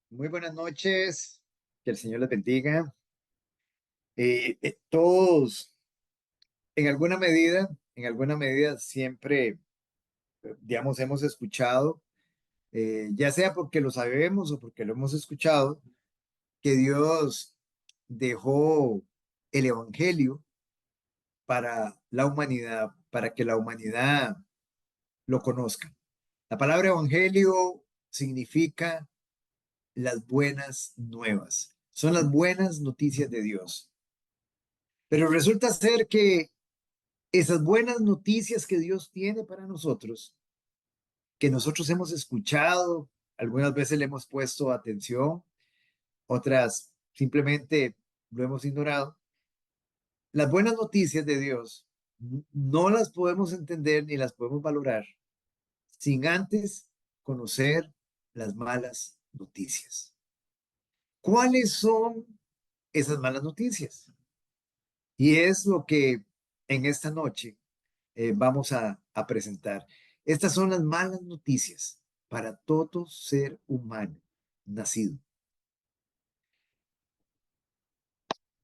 Muy buenas noches, que el Señor les bendiga. Todos, en alguna medida siempre, digamos, hemos escuchado, ya sea porque lo sabemos o porque lo hemos escuchado, que Dios dejó el Evangelio para la humanidad, para que la humanidad lo conozca. La palabra Evangelio significa las buenas nuevas, son las buenas noticias de Dios. Pero resulta ser que esas buenas noticias que Dios tiene para nosotros, que nosotros hemos escuchado, algunas veces le hemos puesto atención, otras simplemente lo hemos ignorado. Las buenas noticias de Dios no las podemos entender ni las podemos valorar sin antes conocer las malas noticias. ¿Cuáles son esas malas noticias? Y es lo que en esta noche vamos a presentar. Estas son las malas noticias para todo ser humano nacido.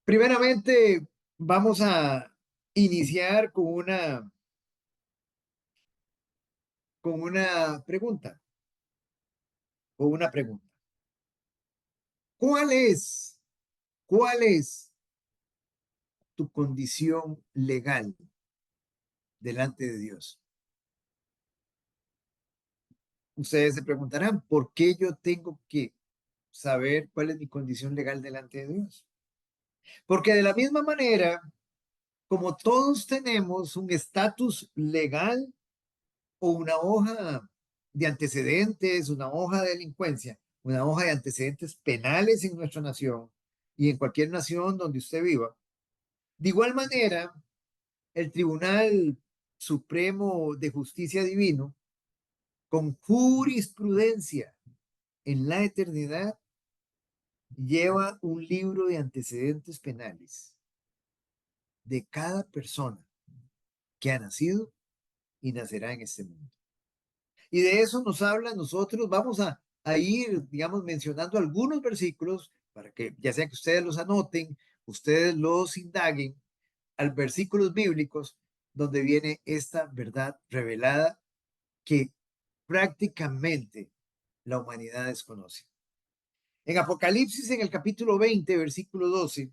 Primeramente, vamos a iniciar con una pregunta o una pregunta. ¿Cuál es, cuál es tu condición legal delante de Dios? Ustedes se preguntarán, ¿por qué yo tengo que saber cuál es mi condición legal delante de Dios? Porque de la misma manera, como todos tenemos un estatus legal o una hoja de antecedentes, una hoja de delincuencia, una hoja de antecedentes penales en nuestra nación y en cualquier nación donde usted viva, de igual manera, el Tribunal Supremo de Justicia Divino, con jurisprudencia en la eternidad, lleva un libro de antecedentes penales de cada persona que ha nacido y nacerá en este mundo. Y de eso nos habla nosotros. Vamos a ir, digamos, mencionando algunos versículos para que, ya sea que ustedes los anoten, ustedes los indaguen, al versículos bíblicos donde viene esta verdad revelada que prácticamente la humanidad desconoce. En Apocalipsis, en el capítulo 20, versículo 12,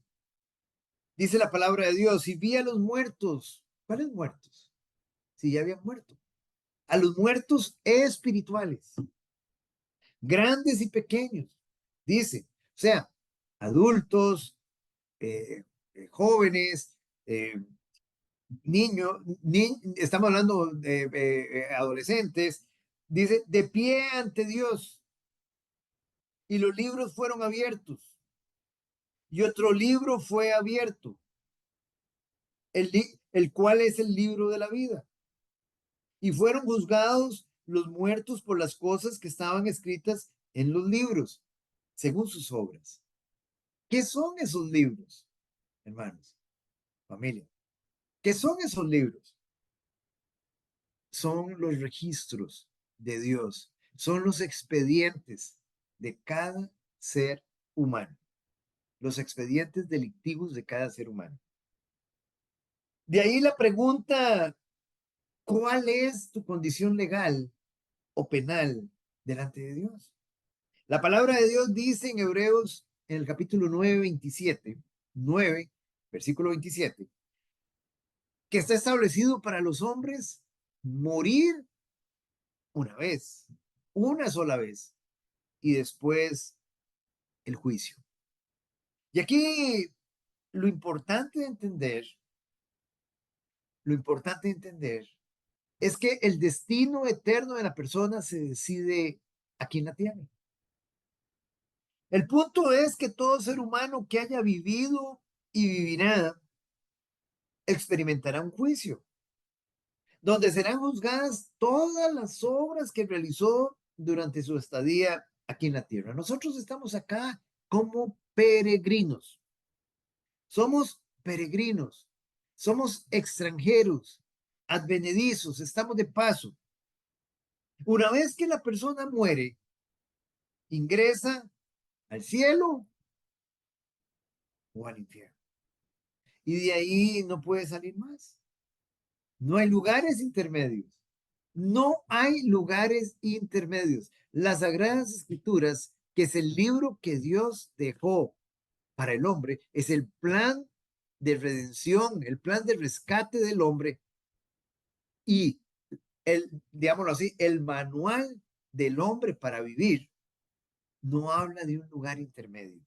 dice la palabra de Dios, y vi a los muertos. ¿Cuáles muertos? Si ya habían muerto. A los muertos espirituales, grandes y pequeños, dice, o sea, adultos, jóvenes, niños, estamos hablando de adolescentes, dice, de pie ante Dios, y los libros fueron abiertos, y otro libro fue abierto, el cual es el libro de la vida, y fueron juzgados los muertos por las cosas que estaban escritas en los libros, según sus obras. ¿Qué son esos libros, hermanos, familia? ¿Qué son esos libros? Son los registros de Dios, son los expedientes de cada ser humano, los expedientes delictivos de cada ser humano. De ahí la pregunta, ¿cuál es tu condición legal o penal delante de Dios? La palabra de Dios dice en Hebreos, en el capítulo 9, versículo 27, que está establecido para los hombres morir una vez, una sola vez, y después el juicio. Y aquí lo importante de entender, lo importante de entender es que el destino eterno de la persona se decide aquí en la tierra. El punto es que todo ser humano que haya vivido y vivirá experimentará un juicio, donde serán juzgadas todas las obras que realizó durante su estadía aquí en la tierra. Nosotros estamos acá como peregrinos. Somos peregrinos, somos extranjeros advenedizos, estamos de paso. Una vez que la persona muere, ingresa al cielo o al infierno. Y de ahí no puede salir más. No hay lugares intermedios. No hay lugares intermedios. Las Sagradas Escrituras, que es el libro que Dios dejó para el hombre, es el plan de redención, el plan de rescate del hombre y digámoslo así, el manual del hombre para vivir. No habla de un lugar intermedio.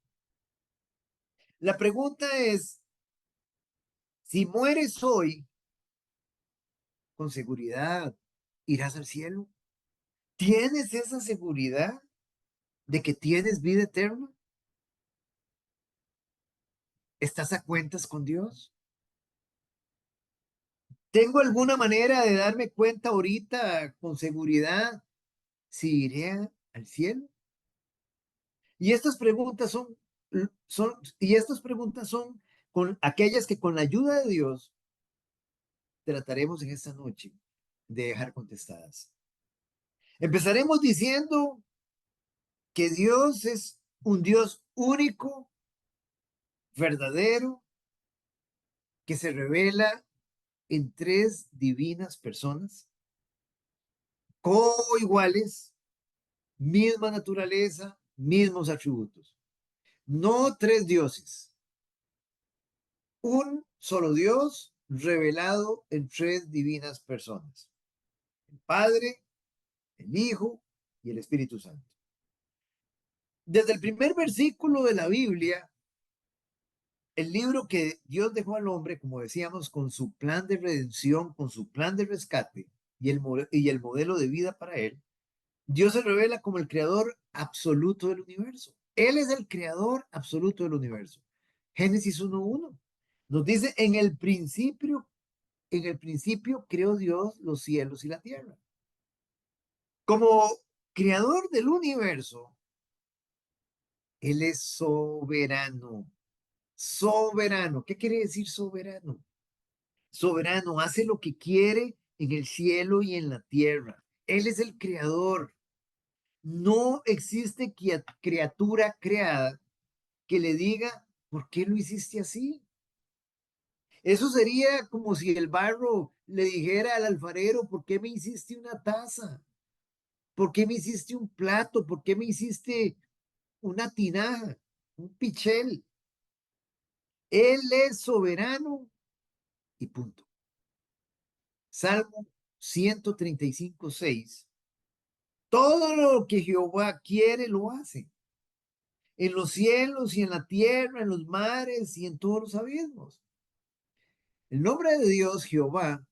La pregunta es, si mueres hoy, con seguridad, ¿irás al cielo? ¿Tienes esa seguridad de que tienes vida eterna? ¿Estás a cuentas con Dios? ¿Tengo alguna manera de darme cuenta ahorita con seguridad si iré al cielo? Y estas preguntas y estas preguntas son con aquellas que con la ayuda de Dios trataremos en esta noche de dejar contestadas. Empezaremos diciendo que Dios es un Dios único, verdadero, que se revela en tres divinas personas, coiguales, misma naturaleza, mismos atributos. No tres dioses, un solo Dios revelado en tres divinas personas, el Padre, el Hijo y el Espíritu Santo. Desde el primer versículo de la Biblia, el libro que Dios dejó al hombre, como decíamos, con su plan de redención, con su plan de rescate y el modelo de vida para él, Dios se revela como el creador absoluto del universo. Él es el creador absoluto del universo. Génesis 1:1 nos dice, en el principio creó Dios los cielos y la tierra. Como creador del universo, Él es soberano. Soberano. ¿Qué quiere decir soberano? Soberano, hace lo que quiere en el cielo y en la tierra. Él es el creador. No existe criatura creada que le diga, ¿por qué lo hiciste así? Eso sería como si el barro le dijera al alfarero, ¿por qué me hiciste una taza? ¿Por qué me hiciste un plato? ¿Por qué me hiciste una tinaja? Un pichel. Él es soberano y punto. Salmo 135:6. Todo lo que Jehová quiere lo hace. En los cielos y en la tierra, en los mares y en todos los abismos. El nombre de Dios, Jehová,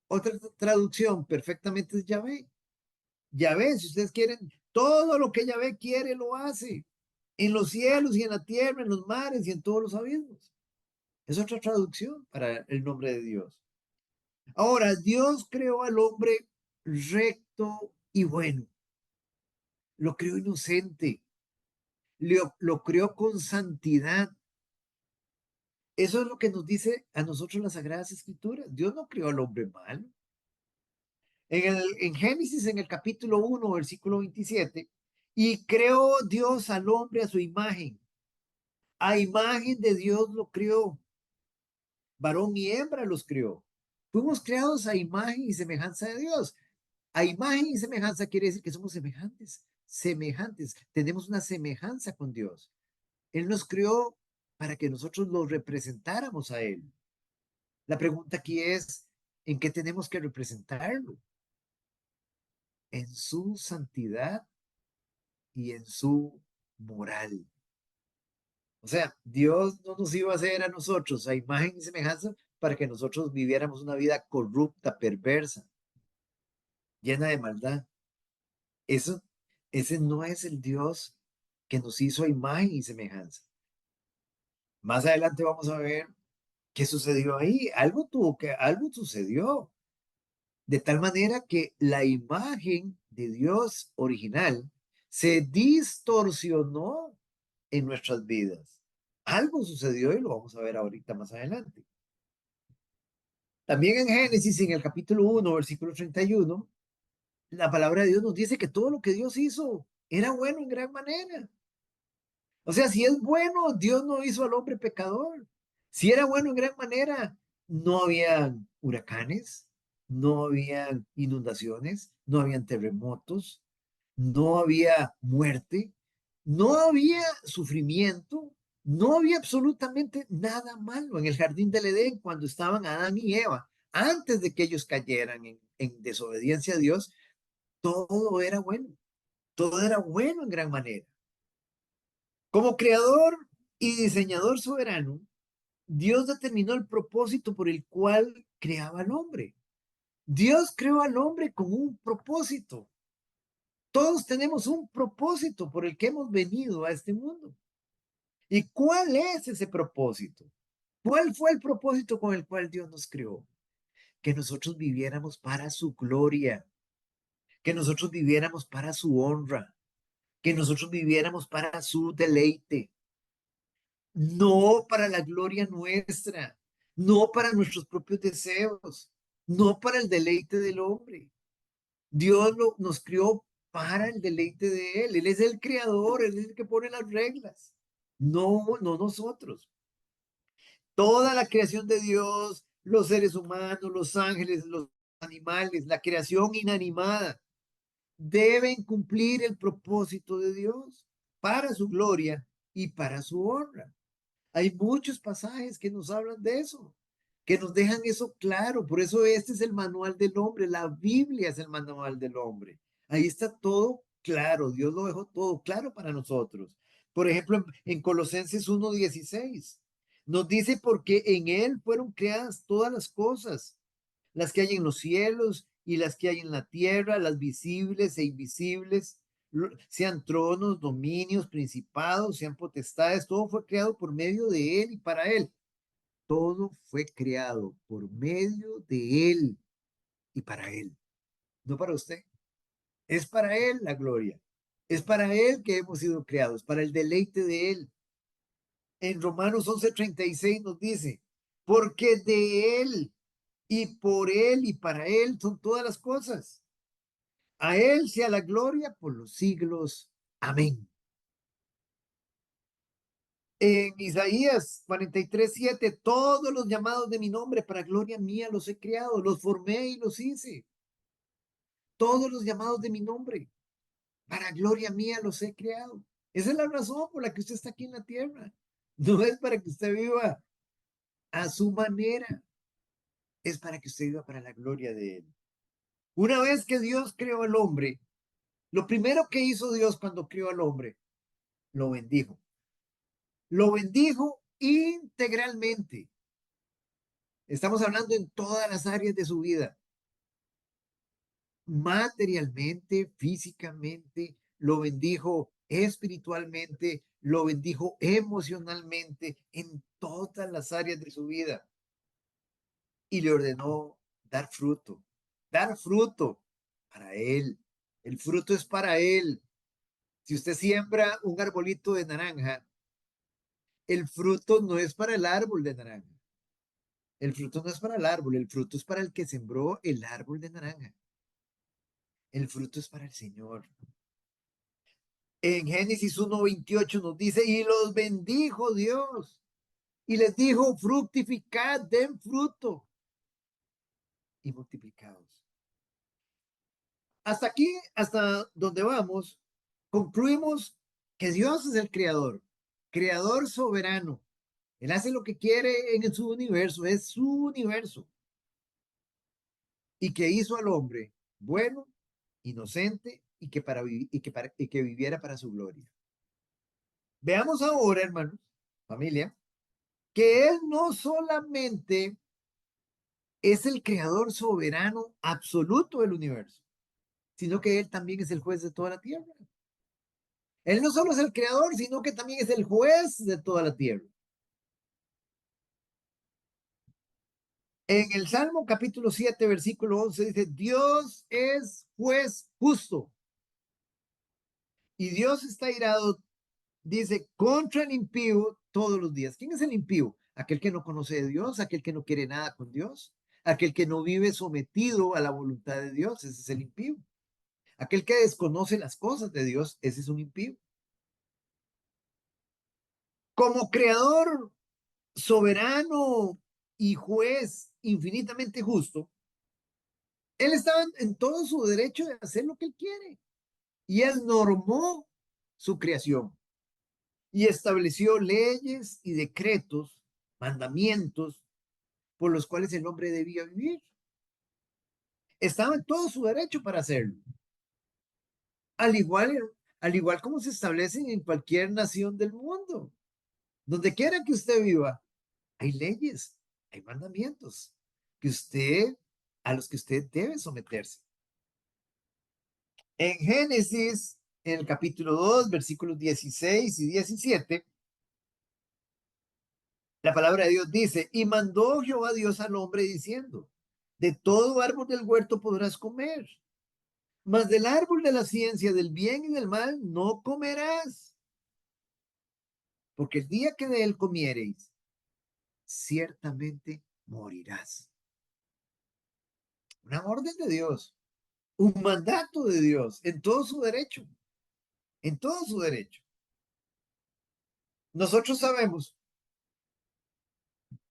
otra traducción perfectamente es Yahvé. Yahvé, si ustedes quieren, todo lo que Yahvé quiere lo hace. En los cielos y en la tierra, en los mares y en todos los abismos. Es otra traducción para el nombre de Dios. Ahora, Dios creó al hombre recto y bueno. Lo creó inocente. Lo creó con santidad. Eso es lo que nos dice a nosotros las Sagradas Escrituras. Dios no creó al hombre malo. En Génesis, en el capítulo 1, versículo 27, y creó Dios al hombre a su imagen. A imagen de Dios lo creó. Varón y hembra los creó. Fuimos creados a imagen y semejanza de Dios. A imagen y semejanza quiere decir que somos semejantes, semejantes. Tenemos una semejanza con Dios. Él nos creó para que nosotros lo representáramos a Él. La pregunta aquí es, ¿en qué tenemos que representarlo? En su santidad y en su moral. O sea, Dios no nos iba a hacer a nosotros a imagen y semejanza para que nosotros viviéramos una vida corrupta, perversa, llena de maldad. Eso, ese no es el Dios que nos hizo a imagen y semejanza. Más adelante vamos a ver qué sucedió ahí. Algo sucedió. De tal manera que la imagen de Dios original se distorsionó en nuestras vidas. Algo sucedió y lo vamos a ver ahorita más adelante. También en Génesis, en el capítulo 1, versículo 31, la palabra de Dios nos dice que todo lo que Dios hizo era bueno en gran manera. O sea, si es bueno, Dios no hizo al hombre pecador. Si era bueno en gran manera, no había huracanes, no había inundaciones, no habían terremotos, no había muerte, no había sufrimiento, no había absolutamente nada malo en el jardín del Edén cuando estaban Adán y Eva. Antes de que ellos cayeran en desobediencia a Dios, todo era bueno en gran manera. Como creador y diseñador soberano, Dios determinó el propósito por el cual creaba al hombre. Dios creó al hombre con un propósito. Todos tenemos un propósito por el que hemos venido a este mundo. ¿Y cuál es ese propósito? ¿Cuál fue el propósito con el cual Dios nos creó? Que nosotros viviéramos para su gloria, que nosotros viviéramos para su honra, que nosotros viviéramos para su deleite, no para la gloria nuestra, no para nuestros propios deseos, no para el deleite del hombre. Nos crió para el deleite de Él. Él es el creador, Él es el que pone las reglas, no nosotros. Toda la creación de Dios, los seres humanos, los ángeles, los animales, la creación inanimada, deben cumplir el propósito de Dios para su gloria y para su honra. Hay muchos pasajes que nos hablan de eso, que nos dejan eso claro. Por eso este es el manual del hombre. La Biblia es el manual del hombre. Ahí está todo claro. Dios lo dejó todo claro para nosotros. Por ejemplo, en Colosenses 1:16 nos dice porque en Él fueron creadas todas las cosas, las que hay en los cielos y las que hay en la tierra, las visibles e invisibles, sean tronos, dominios, principados, sean potestades, todo fue creado por medio de Él y para Él. Todo fue creado por medio de Él y para Él, no para usted. Es para Él la gloria. Es para Él que hemos sido creados, para el deleite de Él. En Romanos 11:36 nos dice, porque de Él y por Él y para Él son todas las cosas. A Él sea la gloria por los siglos. Amén. En Isaías 43:7, todos los llamados de mi nombre para gloria mía los he creado, los formé y los hice. Todos los llamados de mi nombre para gloria mía los he creado. Esa es la razón por la que usted está aquí en la tierra. No es para que usted viva a su manera, es para que usted viva para la gloria de Él. Una vez que Dios creó al hombre, lo primero que hizo Dios cuando creó al hombre, lo bendijo. Lo bendijo integralmente. Estamos hablando en todas las áreas de su vida. Materialmente, físicamente, lo bendijo espiritualmente, lo bendijo emocionalmente, en todas las áreas de su vida. Y le ordenó dar fruto para él. El fruto es para él. Si usted siembra un arbolito de naranja, el fruto no es para el árbol de naranja. El fruto no es para el árbol, el fruto es para el que sembró el árbol de naranja. El fruto es para el Señor. En Génesis 1:28 nos dice, y los bendijo Dios, y les dijo, fructificad, den fruto y multiplicados. Hasta aquí, hasta donde vamos, concluimos que Dios es el creador soberano. Él hace lo que quiere en su universo, es su universo. Y que hizo al hombre bueno, inocente y que viviera para su gloria. Veamos ahora, hermanos, familia, que Él no solamente es el creador soberano absoluto del universo, sino que Él también es el juez de toda la tierra. Él no solo es el creador, sino que también es el juez de toda la tierra. En el Salmo capítulo 7, versículo 11 dice, Dios es juez justo y Dios está irado, dice, contra el impío todos los días. ¿Quién es el impío? Aquel que no conoce de Dios, aquel que no quiere nada con Dios, Aquel que no vive sometido a la voluntad de Dios, ese es el impío. Aquel que desconoce las cosas de Dios, ese es un impío. Como creador soberano y juez infinitamente justo, él estaba en todo su derecho de hacer lo que él quiere. Y él normó su creación y estableció leyes y decretos, mandamientos por los cuales el hombre debía vivir. Estaba en todo su derecho para hacerlo. Al igual, al igual como se establecen en cualquier nación del mundo. Donde quiera que usted viva, hay leyes, hay mandamientos que usted, a los que usted debe someterse. En Génesis, en el capítulo 2, versículos 16 y 17, la palabra de Dios dice, y mandó Jehová Dios al hombre diciendo, de todo árbol del huerto podrás comer, mas del árbol de la ciencia del bien y del mal no comerás, porque el día que de él comiereis, ciertamente morirás. Una orden de Dios, un mandato de Dios, en todo su derecho, en todo su derecho. Nosotros sabemos,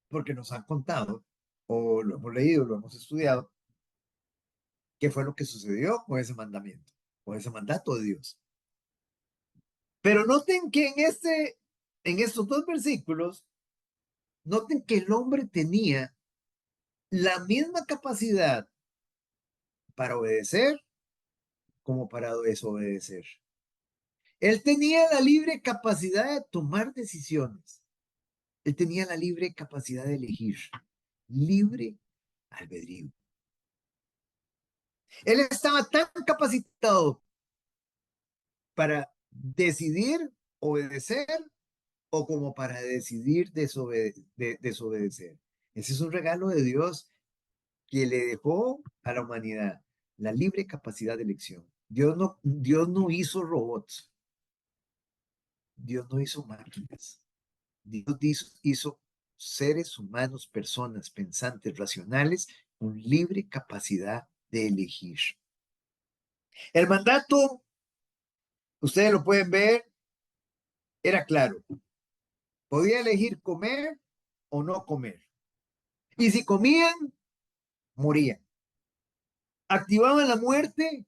porque nos han contado, o lo hemos leído, lo hemos estudiado, qué fue lo que sucedió con ese mandamiento, con ese mandato de Dios. Pero noten que en estos dos versículos, noten que el hombre tenía la misma capacidad para obedecer como para desobedecer. Él tenía la libre capacidad de tomar decisiones. Él tenía la libre capacidad de elegir. Libre albedrío. Él estaba tan capacitado para decidir obedecer o como para decidir desobedecer. Ese es un regalo de Dios que le dejó a la humanidad la libre capacidad de elección. Dios no hizo robots, Dios no hizo máquinas, hizo seres humanos, personas pensantes, racionales, con libre capacidad de elegir. El mandato, ustedes lo pueden ver, era claro. Podía elegir comer o no comer. Y si comían, morían. Activaban la muerte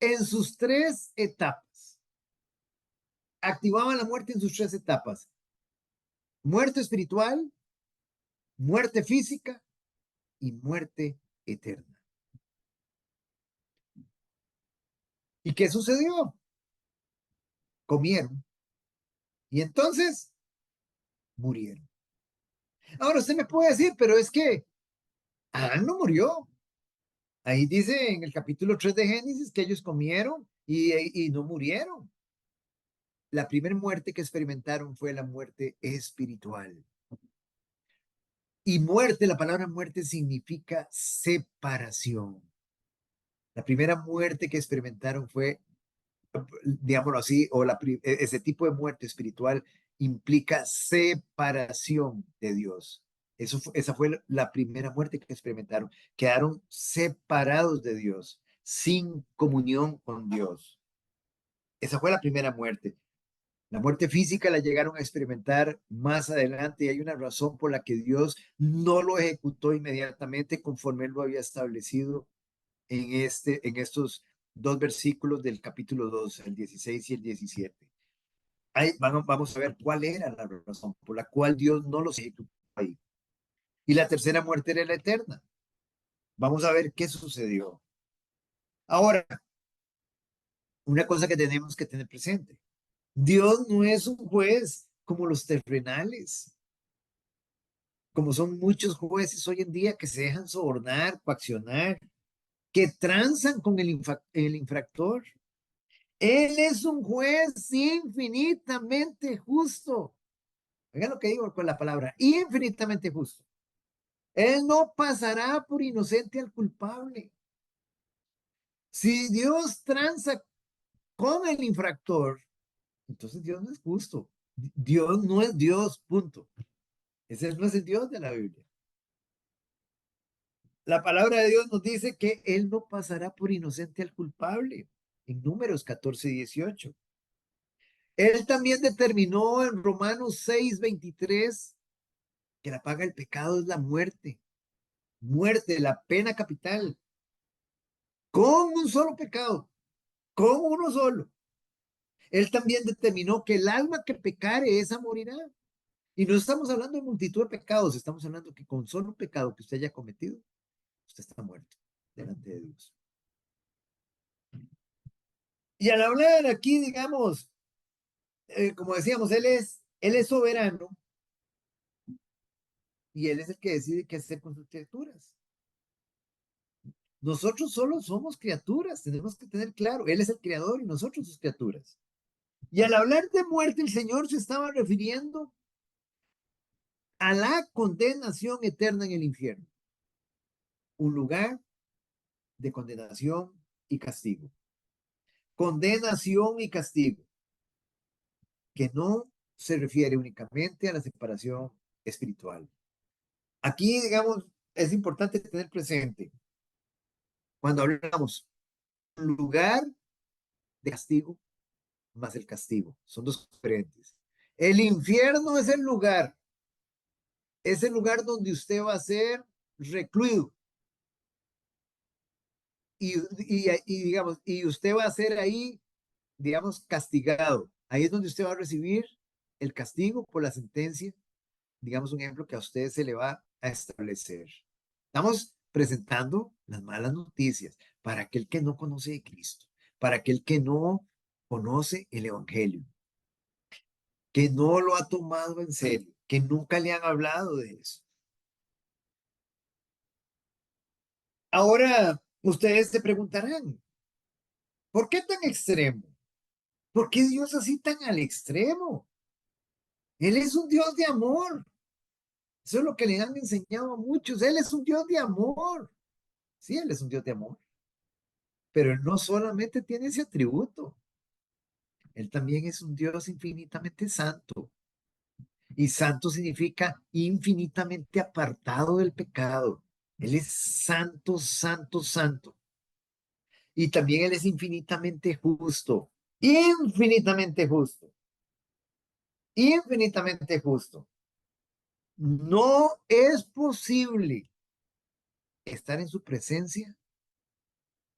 en sus tres etapas. Activaban la muerte en sus tres etapas. Muerte espiritual, muerte física y muerte eterna. ¿Y qué sucedió? Comieron y entonces murieron. Ahora usted me puede decir, pero es que Adán no murió. Ahí dice en el capítulo 3 de Génesis que ellos comieron y no murieron. La primera muerte que experimentaron fue la muerte espiritual. Y muerte, la palabra muerte significa separación. La primera muerte que experimentaron fue, digámoslo así, ese tipo de muerte espiritual implica separación de Dios. Esa fue la primera muerte que experimentaron. Quedaron separados de Dios, sin comunión con Dios. Esa fue la primera muerte. La muerte física la llegaron a experimentar más adelante y hay una razón por la que Dios no lo ejecutó inmediatamente conforme él lo había establecido en estos dos versículos del capítulo 2, el 16 y el 17. Ahí vamos a ver cuál era la razón por la cual Dios no los ejecutó ahí. Y la tercera muerte era la eterna. Vamos a ver qué sucedió. Ahora, una cosa que tenemos que tener presente. Dios no es un juez como los terrenales, como son muchos jueces hoy en día que se dejan sobornar, coaccionar, que transan con el infractor. Él es un juez infinitamente justo. Oigan lo que digo con la palabra, infinitamente justo. Él no pasará por inocente al culpable. Si Dios transa con el infractor, entonces Dios no es justo. Dios no es Dios, punto. Ese no es el Dios de la Biblia. La palabra de Dios nos dice que Él no pasará por inocente al culpable, en Números 14:18. Él también determinó en Romanos 6:23 que la paga del pecado es la muerte, muerte, la pena capital, con un solo pecado, con uno solo. Él también determinó que el alma que pecare, esa morirá. Y no estamos hablando de multitud de pecados, estamos hablando que con solo un pecado que usted haya cometido, usted está muerto delante de Dios. Y al hablar aquí, digamos, como decíamos, él es soberano y Él es el que decide qué hacer con sus criaturas. Nosotros solo somos criaturas, tenemos que tener claro, Él es el creador y nosotros sus criaturas. Y al hablar de muerte, el Señor se estaba refiriendo a la condenación eterna en el infierno, un lugar de condenación y castigo. Condenación y castigo, que no se refiere únicamente a la separación espiritual. Aquí, digamos, es importante tener presente, cuando hablamos lugar de castigo más el castigo, son dos diferentes. El infierno es el lugar donde usted va a ser recluido digamos, y usted va a ser ahí, digamos, castigado. Ahí es donde usted va a recibir el castigo por la sentencia, digamos, un ejemplo que a usted se le va a establecer. Estamos presentando las malas noticias para aquel que no conoce de Cristo, para aquel que no conoce el Evangelio, que no lo ha tomado en serio, que nunca le han hablado de eso. Ahora, ustedes se preguntarán, ¿por qué tan extremo? ¿Por qué Dios así tan al extremo? Él es un Dios de amor. Eso es lo que le han enseñado a muchos. Él es un Dios de amor. Sí, Él es un Dios de amor. Pero Él no solamente tiene ese atributo. Él también es un Dios infinitamente santo. Y santo significa infinitamente apartado del pecado. Él es santo, santo, santo. Y también Él es infinitamente justo. Infinitamente justo. Infinitamente justo. No es posible estar en su presencia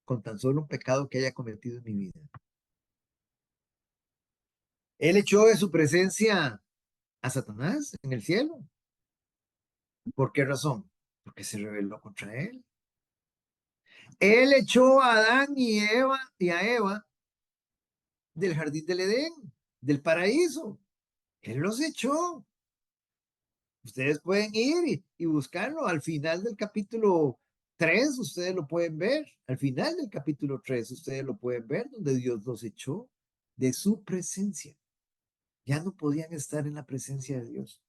con tan solo un pecado que haya cometido en mi vida. Él echó de su presencia a Satanás en el cielo. ¿Por qué razón? Porque se rebeló contra él. Él echó a Adán y a Eva del jardín del Edén, del paraíso. Él los echó. Ustedes pueden ir y buscarlo. Al final del capítulo 3, ustedes lo pueden ver. Al final del capítulo 3, ustedes lo pueden ver, donde Dios los echó de su presencia. Ya no podían estar en la presencia de Dios.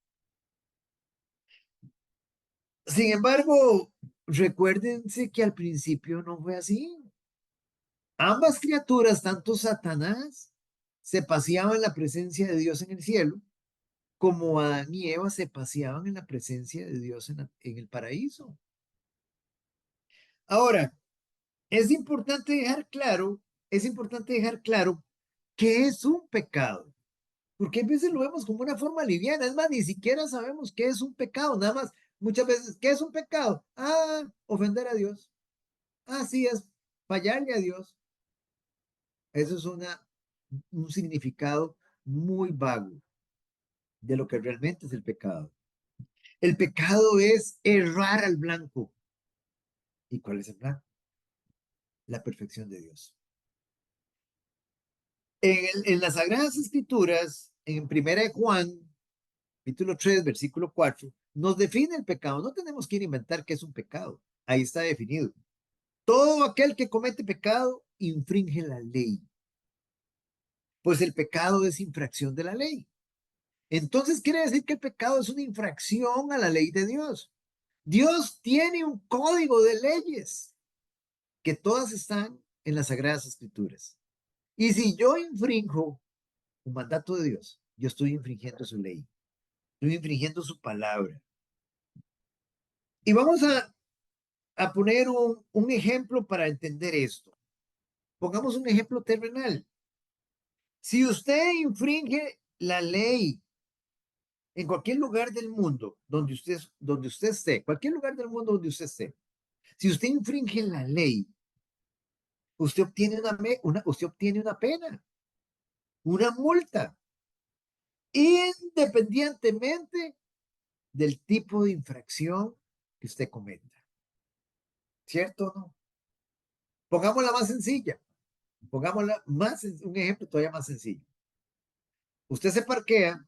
Sin embargo, recuérdense que al principio no fue así. Ambas criaturas, tanto Satanás, se paseaban en la presencia de Dios en el cielo, como Adán y Eva se paseaban en la presencia de Dios en el paraíso. Ahora, es importante dejar claro, es importante dejar claro qué es un pecado, porque a veces lo vemos como una forma liviana, es más, ni siquiera sabemos qué es un pecado, nada más, muchas veces, ¿qué es un pecado? Ah, ofender a Dios. Así es, fallarle a Dios. Eso es un significado muy vago de lo que realmente es el pecado. El pecado es errar al blanco. ¿Y cuál es el blanco? La perfección de Dios. En las Sagradas Escrituras, en Primera de Juan, capítulo 3, versículo 4, nos define el pecado. No tenemos que ir a inventar qué es un pecado. Ahí está definido. Todo aquel que comete pecado infringe la ley, pues el pecado es infracción de la ley. Entonces quiere decir que el pecado es una infracción a la ley de Dios. Dios tiene un código de leyes que todas están en las Sagradas Escrituras. Y si yo infrinjo un mandato de Dios, yo estoy infringiendo su ley, estoy infringiendo su palabra. Y a poner un ejemplo para entender esto. Pongamos un ejemplo terrenal. Si usted infringe la ley en cualquier lugar del mundo donde usted esté, cualquier lugar del mundo donde usted esté, si usted infringe la ley, usted obtiene una pena, una multa, independientemente del tipo de infracción que usted cometa. ¿Cierto o no? Pongámosla más sencilla. Un ejemplo todavía más sencillo. Usted se parquea,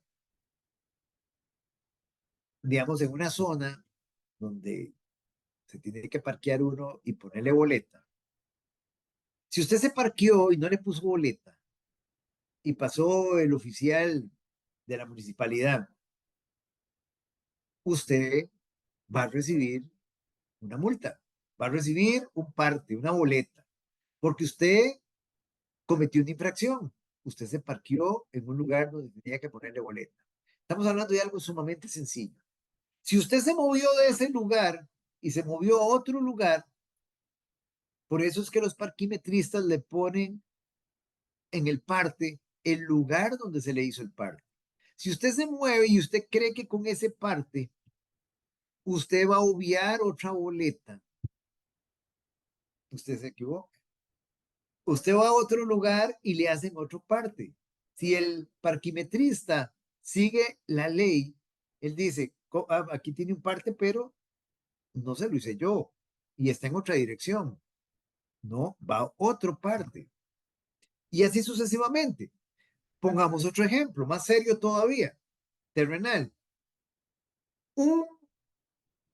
digamos, en una zona donde se tiene que parquear uno y ponerle boleta. Si usted se parqueó y no le puso boleta y pasó el oficial de la municipalidad, usted va a recibir una multa, va a recibir un parte, una boleta, porque usted cometió una infracción. Usted se parqueó en un lugar donde tenía que ponerle boleta. Estamos hablando de algo sumamente sencillo. Si usted se movió de ese lugar y se movió a otro lugar, por eso es que los parquimetristas le ponen en el parte el lugar donde se le hizo el parte. Si usted se mueve y usted cree que con ese parte usted va a obviar otra boleta, usted se equivoca. Usted va a otro lugar y le hacen otro parte. Si el parquimetrista sigue la ley, él dice, aquí tiene un parte, pero no se lo hice yo y está en otra dirección. No, va a otro parte. Y así sucesivamente. Pongamos otro ejemplo, más serio todavía, terrenal. Un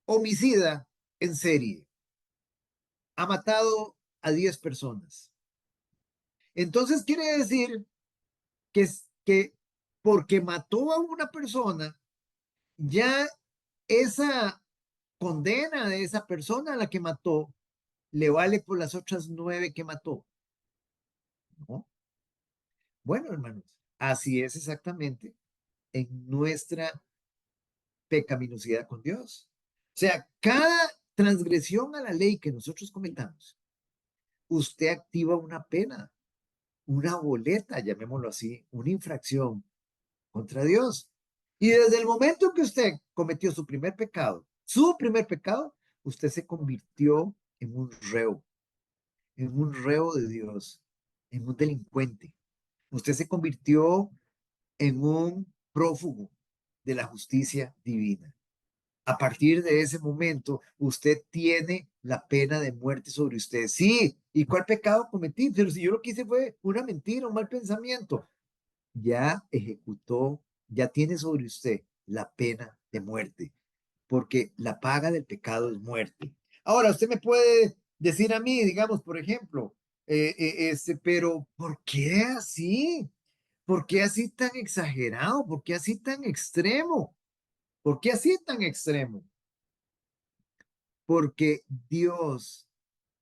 homicida en serie ha matado a 10 personas. Entonces quiere decir que porque mató a una persona, ya esa condena de esa persona a la que mató le vale por las otras 9 que mató. ¿No? Bueno, hermanos, así es exactamente en nuestra pecaminosidad con Dios. O sea, cada transgresión a la ley que nosotros cometamos, usted activa una pena, una boleta, llamémoslo así, una infracción contra Dios. Y desde el momento que usted cometió su primer pecado, usted se convirtió en un reo de Dios, en un delincuente. Usted se convirtió en un prófugo de la justicia divina. A partir de ese momento, usted tiene la pena de muerte sobre usted. Sí, ¿y cuál pecado cometí? Pero si yo lo que hice fue una mentira, un mal pensamiento, ya ejecutó, ya tiene sobre usted la pena de muerte, porque la paga del pecado es muerte. Ahora, usted me puede decir a mí, digamos, por ejemplo, pero ¿por qué así? ¿Por qué así tan exagerado? ¿Por qué así tan extremo? ¿Por qué así tan extremo? Porque Dios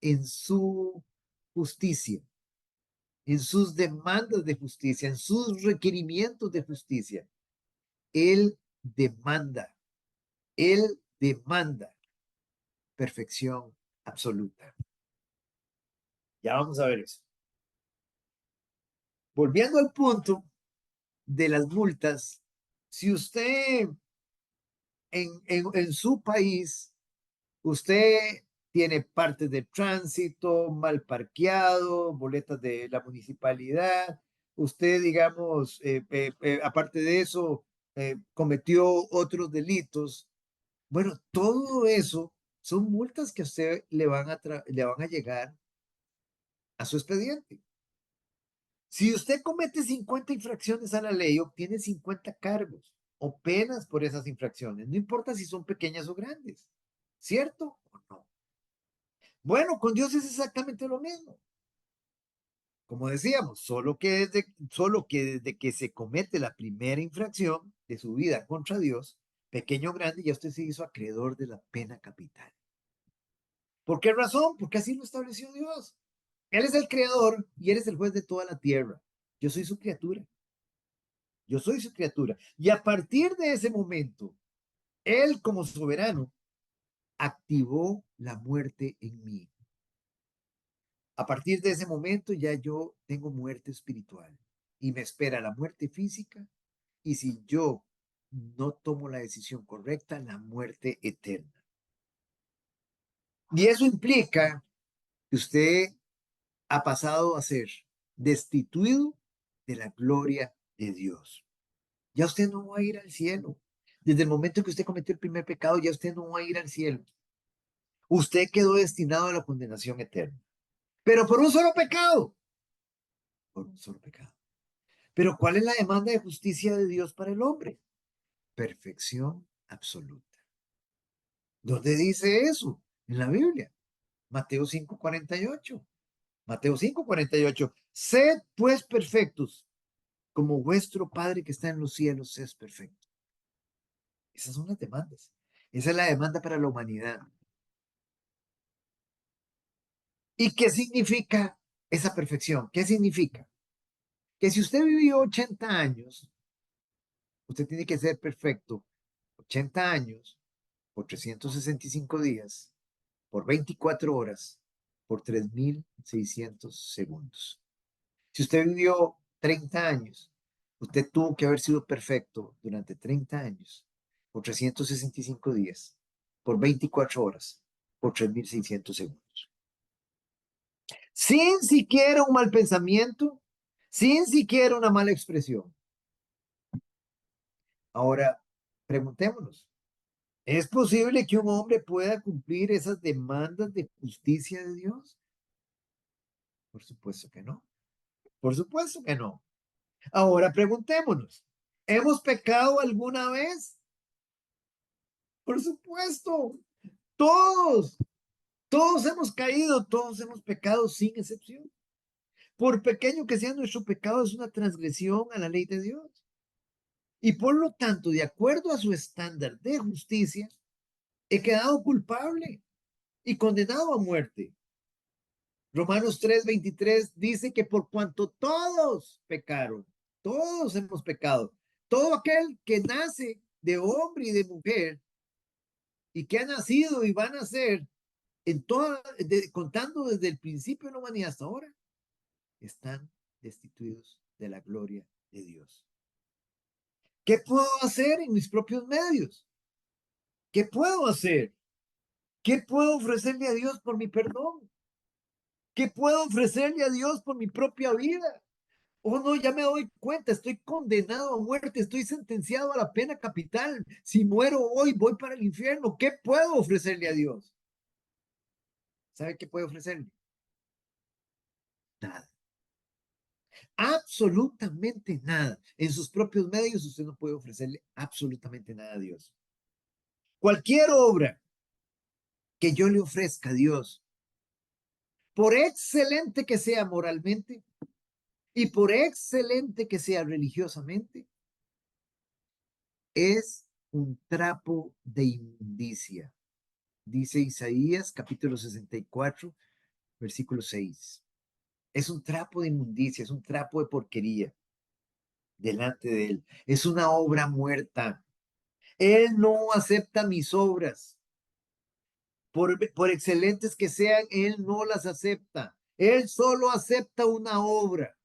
en su justicia, en sus demandas de justicia, en sus requerimientos de justicia, Él demanda, Él demanda perfección absoluta. Ya vamos a ver eso. Volviendo al punto de las multas, si usted en su país, usted tiene partes de tránsito, mal parqueado, boletas de la municipalidad, usted, digamos, aparte de eso, cometió otros delitos. Bueno, todo eso son multas que a usted le van a llegar a su expediente. Si usted comete 50 infracciones a la ley, obtiene 50 cargos o penas por esas infracciones, no importa si son pequeñas o grandes, ¿cierto o no? Bueno, con Dios es exactamente lo mismo. Como decíamos, solo que desde que se comete la primera infracción de su vida contra Dios, pequeño o grande, ya usted se hizo acreedor de la pena capital. ¿Por qué razón? Porque así lo estableció Dios. Él es el creador y él es el juez de toda la tierra. Yo soy su criatura. Yo soy su criatura. Y a partir de ese momento, él como soberano activó la muerte en mí. A partir de ese momento ya yo tengo muerte espiritual y me espera la muerte física y si yo no tomo la decisión correcta, la muerte eterna. Y eso implica que usted ha pasado a ser destituido de la gloria de Dios. Ya usted no va a ir al cielo. Desde el momento que usted cometió el primer pecado, ya usted no va a ir al cielo. Usted quedó destinado a la condenación eterna. Pero por un solo pecado. Por un solo pecado. Pero ¿cuál es la demanda de justicia de Dios para el hombre? Perfección absoluta. ¿Dónde dice eso? En la Biblia. Mateo 5:48. Mateo 5:48. Sed pues perfectos, como vuestro Padre que está en los cielos es perfecto. Esas son las demandas. Esa es la demanda para la humanidad. ¿Y qué significa esa perfección? ¿Qué significa? Que si usted vivió 80 años, usted tiene que ser perfecto 80 años por 365 días, por 24 horas, por 3.600 segundos. Si usted vivió 30 años, usted tuvo que haber sido perfecto durante 30 años, por 365 días, por 24 horas, por 3.600 segundos. Sin siquiera un mal pensamiento, sin siquiera una mala expresión. Ahora, preguntémonos, ¿es posible que un hombre pueda cumplir esas demandas de justicia de Dios? Por supuesto que no. Por supuesto que no. Ahora preguntémonos, ¿hemos pecado alguna vez? Por supuesto, todos, todos hemos caído, todos hemos pecado sin excepción. Por pequeño que sea nuestro pecado, es una transgresión a la ley de Dios. Y por lo tanto, de acuerdo a su estándar de justicia, he quedado culpable y condenado a muerte. Romanos 3:23 dice que por cuanto todos pecaron, todos hemos pecado, todo aquel que nace de hombre y de mujer y que ha nacido y va a nacer en toda, contando desde el principio de la humanidad hasta ahora, están destituidos de la gloria de Dios. ¿Qué puedo hacer en mis propios medios? ¿Qué puedo hacer? ¿Qué puedo ofrecerle a Dios por mi perdón? ¿Qué puedo ofrecerle a Dios por mi propia vida? Oh, no, ya me doy cuenta, estoy condenado a muerte, estoy sentenciado a la pena capital. Si muero hoy, voy para el infierno. ¿Qué puedo ofrecerle a Dios? ¿Sabe qué puede ofrecerle? Nada. Absolutamente nada. En sus propios medios usted no puede ofrecerle absolutamente nada a Dios. Cualquier obra que yo le ofrezca a Dios, por excelente que sea moralmente y por excelente que sea religiosamente, es un trapo de inmundicia. Dice Isaías capítulo 64, versículo 6. Es un trapo de inmundicia, es un trapo de porquería delante de él. Es una obra muerta. Él no acepta mis obras. Por excelentes que sean, Él no las acepta. Él solo acepta una obra.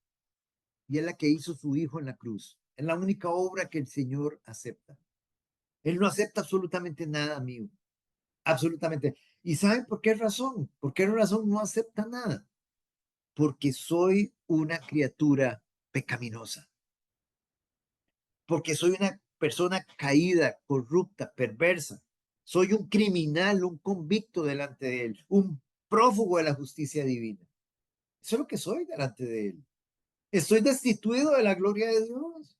Y es la que hizo su Hijo en la cruz. Es la única obra que el Señor acepta. Él no acepta absolutamente nada mío. Absolutamente. ¿Y saben por qué razón? ¿Por qué razón no acepta nada? Porque soy una criatura pecaminosa. Porque soy una persona caída, corrupta, perversa. Soy un criminal, un convicto delante de Él, un prófugo de la justicia divina. Eso es lo que soy delante de Él. Estoy destituido de la gloria de Dios.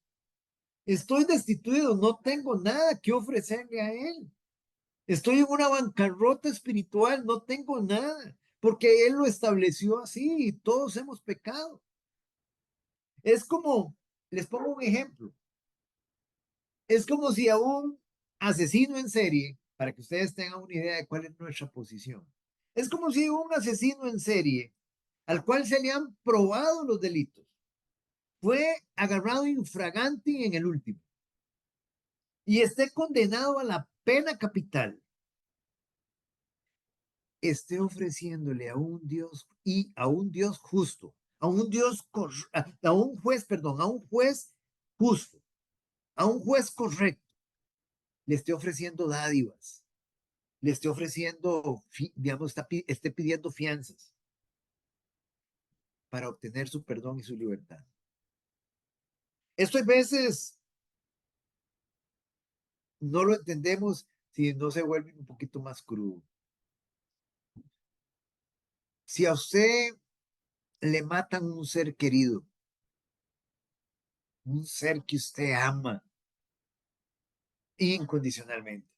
Estoy destituido, no tengo nada que ofrecerle a Él. Estoy en una bancarrota espiritual, no tengo nada, porque Él lo estableció así y todos hemos pecado. Es como, les pongo un ejemplo, es como si a un asesino en serie, para que ustedes tengan una idea de cuál es nuestra posición, es como si un asesino en serie, al cual se le han probado los delitos, fue agarrado infraganti en el último y esté condenado a la pena capital. esté ofreciéndole a un Dios y a un Dios justo, a un a un juez, perdón, a un juez justo, a un juez correcto, le esté ofreciendo dádivas, le esté ofreciendo, digamos, esté pidiendo fianzas para obtener su perdón y su libertad. Esto a veces no lo entendemos si no se vuelve un poquito más crudo. Si a usted le matan un ser querido, un ser que usted ama incondicionalmente,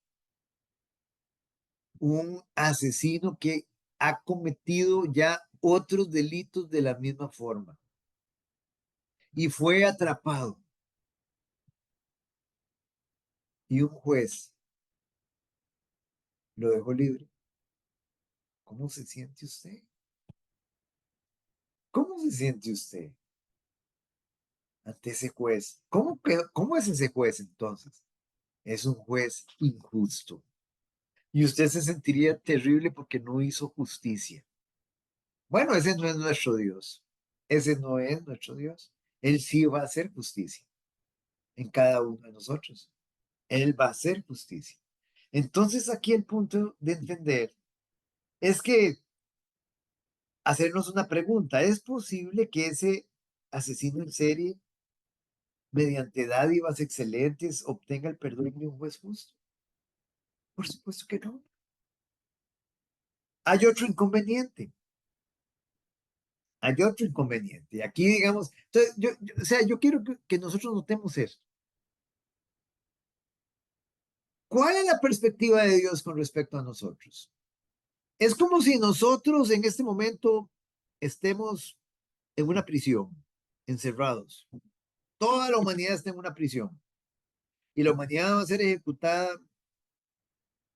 un asesino que ha cometido ya otros delitos de la misma forma y fue atrapado y un juez lo dejó libre, ¿cómo se siente usted? ¿Cómo se siente usted ante ese juez? ¿Cómo es ese juez entonces? Es un juez injusto. Y usted se sentiría terrible porque no hizo justicia. Bueno, ese no es nuestro Dios. Ese no es nuestro Dios. Él sí va a hacer justicia en cada uno de nosotros. Él va a hacer justicia. Entonces aquí el punto de entender es que hacernos una pregunta, ¿es posible que ese asesino en serie, mediante dádivas excelentes, obtenga el perdón de un juez justo? Por supuesto que no. Hay otro inconveniente. Hay otro inconveniente. Aquí, digamos, entonces, o sea, yo quiero que nosotros notemos eso. ¿Cuál es la perspectiva de Dios con respecto a nosotros? Es como si nosotros en este momento estemos en una prisión, encerrados. Toda la humanidad está en una prisión y la humanidad va a ser ejecutada,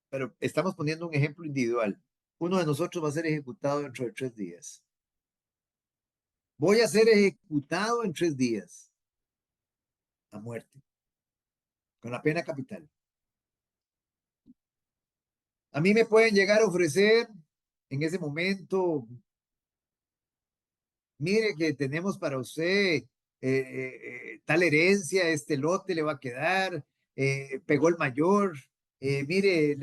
pero estamos poniendo un ejemplo individual. Uno de nosotros va a ser ejecutado dentro de 3 días. Voy a ser ejecutado en 3 días a muerte, con la pena capital. A mí me pueden llegar a ofrecer en ese momento, mire que tenemos para usted tal herencia, este lote le va a quedar, pegó el mayor, mire,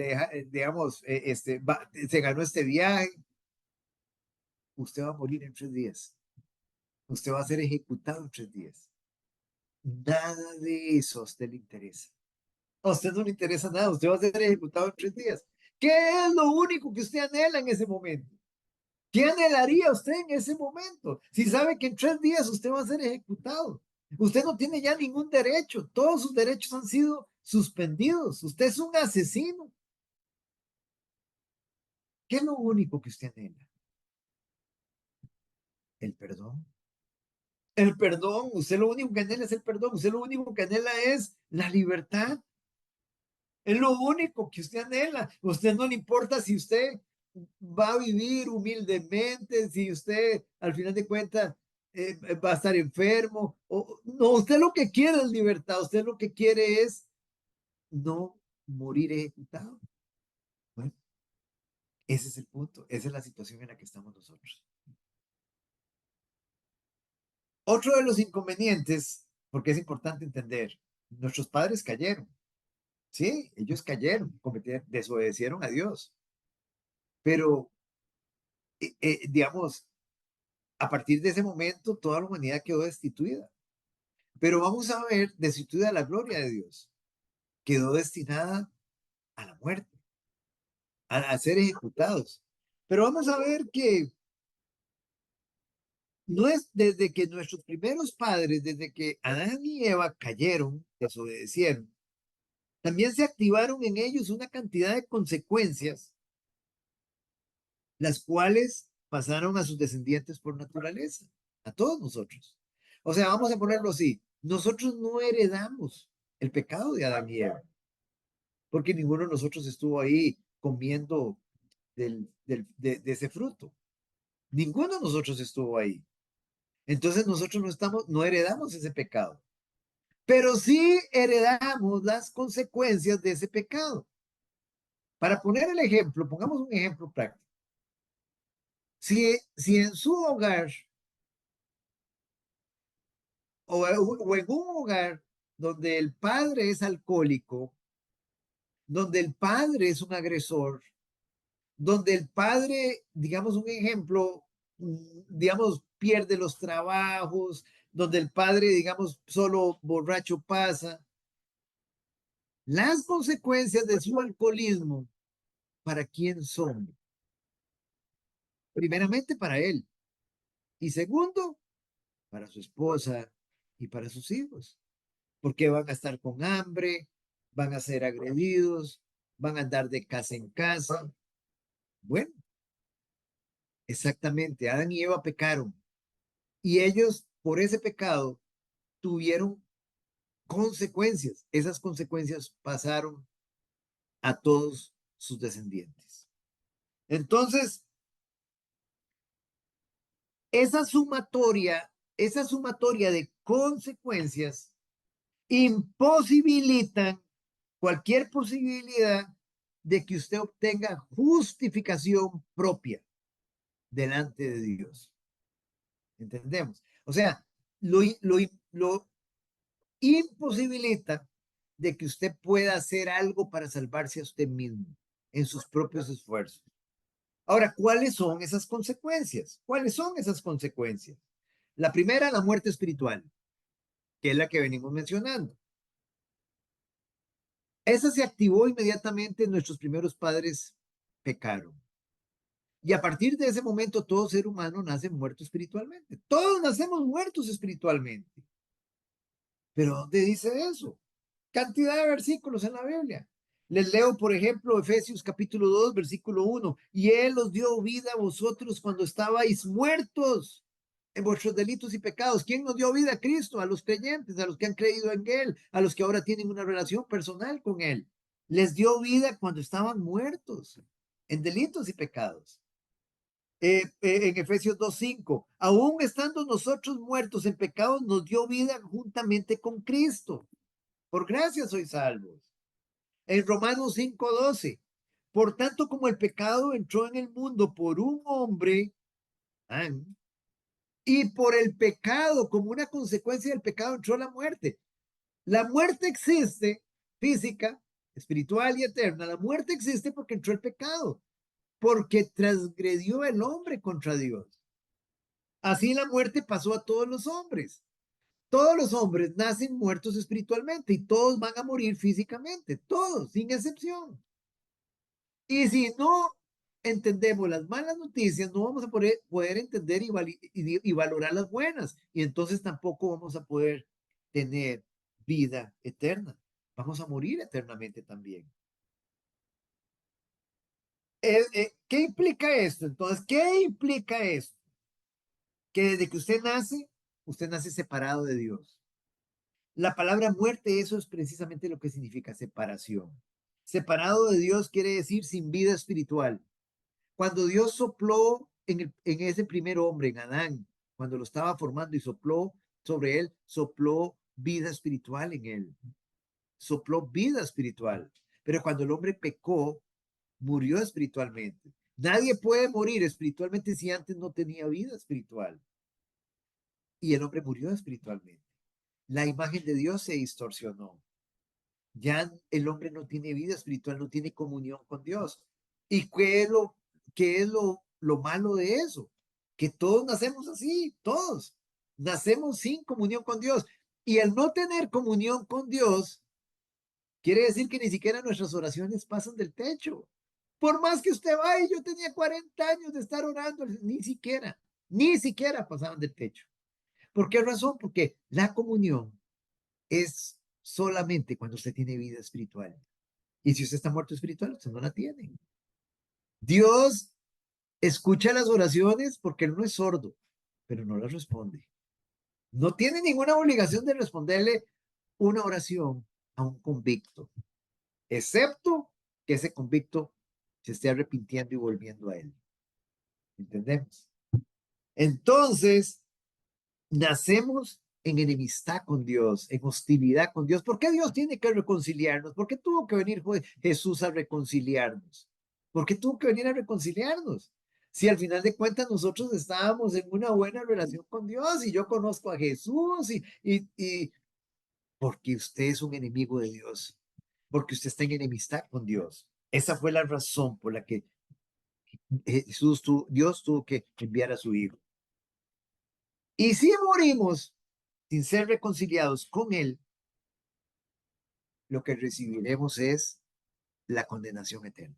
digamos, se ganó este viaje, usted va a morir en 3 días, usted va a ser ejecutado en 3 días. Nada de eso a usted le interesa. A usted no le interesa nada, usted va a ser ejecutado en 3 días. ¿Qué es lo único que usted anhela en ese momento? ¿Qué anhelaría usted en ese momento? Si sabe que en 3 días usted va a ser ejecutado. Usted no tiene ya ningún derecho. Todos sus derechos han sido suspendidos. Usted es un asesino. ¿Qué es lo único que usted anhela? El perdón. El perdón. Usted lo único que anhela es el perdón. Usted lo único que anhela es la libertad. Es lo único que usted anhela. Usted no le importa si usted va a vivir humildemente, si usted al final de cuentas va a estar enfermo. No, usted lo que quiere es libertad. Usted lo que quiere es no morir ejecutado. Bueno, ese es el punto. Esa es la situación en la que estamos nosotros. Otro de los inconvenientes, porque es importante entender, nuestros padres cayeron. Sí, ellos cayeron, desobedecieron a Dios. Pero digamos, a partir de ese momento, toda la humanidad quedó destituida. Pero vamos a ver, destituida de la gloria de Dios, quedó destinada a la muerte, a ser ejecutados. Pero vamos a ver que no es desde que nuestros primeros padres, desde que Adán y Eva cayeron, desobedecieron, también se activaron en ellos una cantidad de consecuencias, las cuales pasaron a sus descendientes por naturaleza, a todos nosotros. O sea, vamos a ponerlo así, nosotros no heredamos el pecado de Adán y Eva, porque ninguno de nosotros estuvo ahí comiendo de ese fruto. Ninguno de nosotros estuvo ahí. Entonces nosotros no heredamos ese pecado, pero sí heredamos las consecuencias de ese pecado. Para poner el ejemplo, pongamos un ejemplo práctico. Si en su hogar o en un hogar donde el padre es alcohólico, donde el padre es un agresor, donde el padre, digamos un ejemplo, digamos, pierde los trabajos, donde el padre, digamos, solo borracho pasa, las consecuencias de su alcoholismo, ¿para quién son? Primeramente para él y segundo, para su esposa y para sus hijos, porque van a estar con hambre, van a ser agredidos, van a andar de casa en casa. Bueno, exactamente, Adán y Eva pecaron y ellos por ese pecado tuvieron consecuencias. Esas consecuencias pasaron a todos sus descendientes. Entonces, esa sumatoria de consecuencias imposibilitan cualquier posibilidad de que usted obtenga justificación propia delante de Dios. ¿Entendemos? O sea, lo imposibilita de que usted pueda hacer algo para salvarse a usted mismo en sus propios esfuerzos. Ahora, ¿cuáles son esas consecuencias? ¿Cuáles son esas consecuencias? La primera, la muerte espiritual, que es la que venimos mencionando. Esa se activó inmediatamente, nuestros primeros padres pecaron. Y a partir de ese momento, todo ser humano nace muerto espiritualmente. Todos nacemos muertos espiritualmente. ¿Pero dónde dice eso? Cantidad de versículos en la Biblia. Les leo, por ejemplo, Efesios capítulo 2, versículo 1. Y Él os dio vida a vosotros cuando estabais muertos en vuestros delitos y pecados. ¿Quién nos dio vida? Cristo, a los creyentes, a los que han creído en Él, a los que ahora tienen una relación personal con Él. Les dio vida cuando estaban muertos en delitos y pecados. En Efesios 2:5, aún estando nosotros muertos en pecados, nos dio vida juntamente con Cristo. Por gracia sois salvos. En Romanos 5:12, por tanto como el pecado entró en el mundo por un hombre, y por el pecado, como una consecuencia del pecado, entró la muerte. La muerte existe, física, espiritual y eterna. La muerte existe porque entró el pecado, porque transgredió el hombre contra Dios. Así la muerte pasó a todos los hombres. Todos los hombres nacen muertos espiritualmente y todos van a morir físicamente, todos, sin excepción. Y si no entendemos las malas noticias, no vamos a poder entender y valorar las buenas. Y entonces tampoco vamos a poder tener vida eterna. Vamos a morir eternamente también. ¿Qué implica esto? Entonces, ¿qué implica esto? Que desde que usted nace separado de Dios. La palabra muerte, eso es precisamente lo que significa separación. Separado de Dios quiere decir sin vida espiritual. Cuando Dios sopló en ese primer hombre, en Adán, cuando lo estaba formando y sopló sobre él, sopló vida espiritual en él. Sopló vida espiritual. Pero cuando el hombre pecó, murió espiritualmente. Nadie puede morir espiritualmente si antes no tenía vida espiritual. Y el hombre murió espiritualmente. La imagen de Dios se distorsionó. Ya el hombre no tiene vida espiritual, no tiene comunión con Dios. ¿Y qué es lo malo de eso? Que todos nacemos así, todos. Nacemos sin comunión con Dios. Y el no tener comunión con Dios quiere decir que ni siquiera nuestras oraciones pasan del techo. Por más que usted vaya, yo tenía 40 años de estar orando, ni siquiera pasaban del techo. ¿Por qué razón? Porque la comunión es solamente cuando usted tiene vida espiritual. Y si usted está muerto espiritual, usted no la tiene. Dios escucha las oraciones porque Él no es sordo, pero no las responde. No tiene ninguna obligación de responderle una oración a un convicto, excepto que ese convicto se esté arrepintiendo y volviendo a Él. ¿Entendemos? Entonces, nacemos en enemistad con Dios, en hostilidad con Dios. ¿Por qué Dios tiene que reconciliarnos? ¿Por qué tuvo que venir Jesús a reconciliarnos? ¿Por qué tuvo que venir a reconciliarnos? Si al final de cuentas nosotros estábamos en una buena relación con Dios y yo conozco a Jesús y porque usted es un enemigo de Dios, porque usted está en enemistad con Dios. Esa fue la razón por la que Dios tuvo que enviar a su Hijo. Y si morimos sin ser reconciliados con Él, lo que recibiremos es la condenación eterna.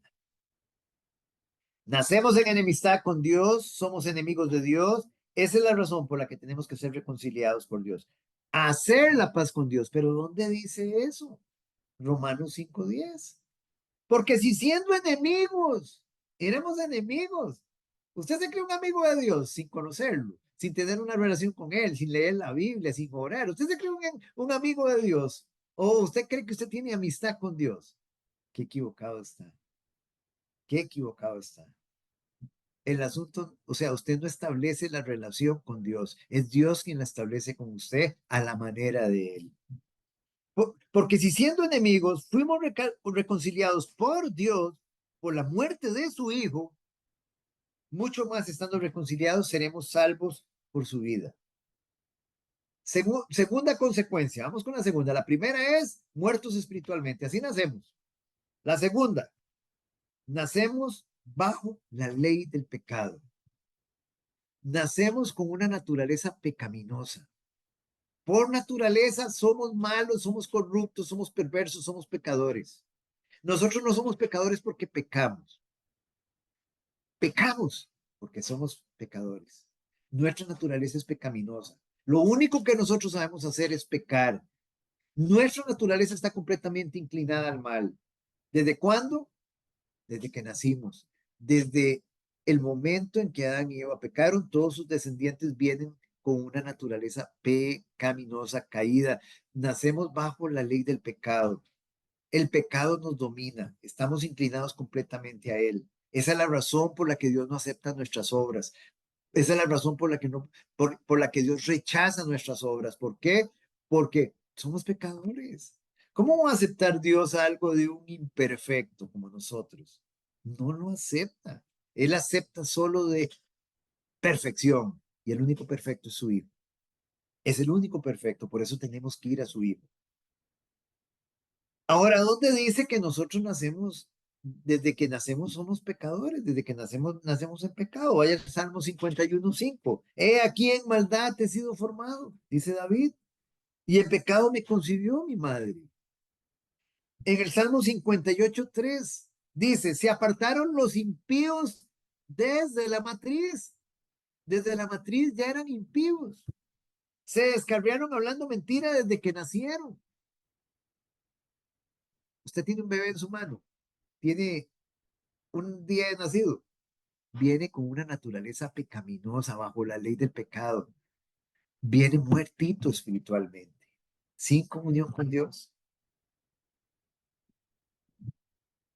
Nacemos en enemistad con Dios, somos enemigos de Dios. Esa es la razón por la que tenemos que ser reconciliados por Dios. Hacer la paz con Dios. Pero ¿dónde dice eso? Romanos 5:10. Porque si siendo enemigos, éramos enemigos. Usted se cree un amigo de Dios sin conocerlo, sin tener una relación con Él, sin leer la Biblia, sin orar. Usted se cree un amigo de Dios. O usted cree que usted tiene amistad con Dios. Qué equivocado está. Qué equivocado está. El asunto, o sea, usted no establece la relación con Dios. Es Dios quien la establece con usted a la manera de Él. Porque si siendo enemigos fuimos reconciliados por Dios por la muerte de su Hijo, mucho más estando reconciliados seremos salvos por su vida. Segunda consecuencia, vamos con la segunda. La primera es muertos espiritualmente, así nacemos. La segunda, nacemos bajo la ley del pecado. Nacemos con una naturaleza pecaminosa. Por naturaleza somos malos, somos corruptos, somos perversos, somos pecadores. Nosotros no somos pecadores porque pecamos. Pecamos porque somos pecadores. Nuestra naturaleza es pecaminosa. Lo único que nosotros sabemos hacer es pecar. Nuestra naturaleza está completamente inclinada al mal. ¿Desde cuándo? Desde que nacimos. Desde el momento en que Adán y Eva pecaron, todos sus descendientes vienen con una naturaleza pecaminosa, caída. Nacemos bajo la ley del pecado. El pecado nos domina, estamos inclinados completamente a él. Esa es la razón por la que Dios no acepta nuestras obras. Esa es la razón por la que no, por la que Dios rechaza nuestras obras. ¿Por qué? Porque somos pecadores. ¿Cómo va a aceptar Dios algo de un imperfecto como nosotros? No lo acepta. Él acepta solo de perfección. Y el único perfecto es su Hijo. Es el único perfecto, por eso tenemos que ir a su Hijo. Ahora, ¿dónde dice que nosotros nacemos, desde que nacemos somos pecadores, desde que nacemos en pecado? Vaya al Salmo 51:5. He aquí en maldad he sido formado, dice David, y en pecado me concibió mi madre. En el Salmo 58:3 dice, se apartaron los impíos desde la matriz ya eran impíos. Se descarriaron hablando mentira desde que nacieron. Usted tiene un bebé en su mano, tiene un día de nacido, viene con una naturaleza pecaminosa bajo la ley del pecado, viene muertito espiritualmente, sin comunión con Dios.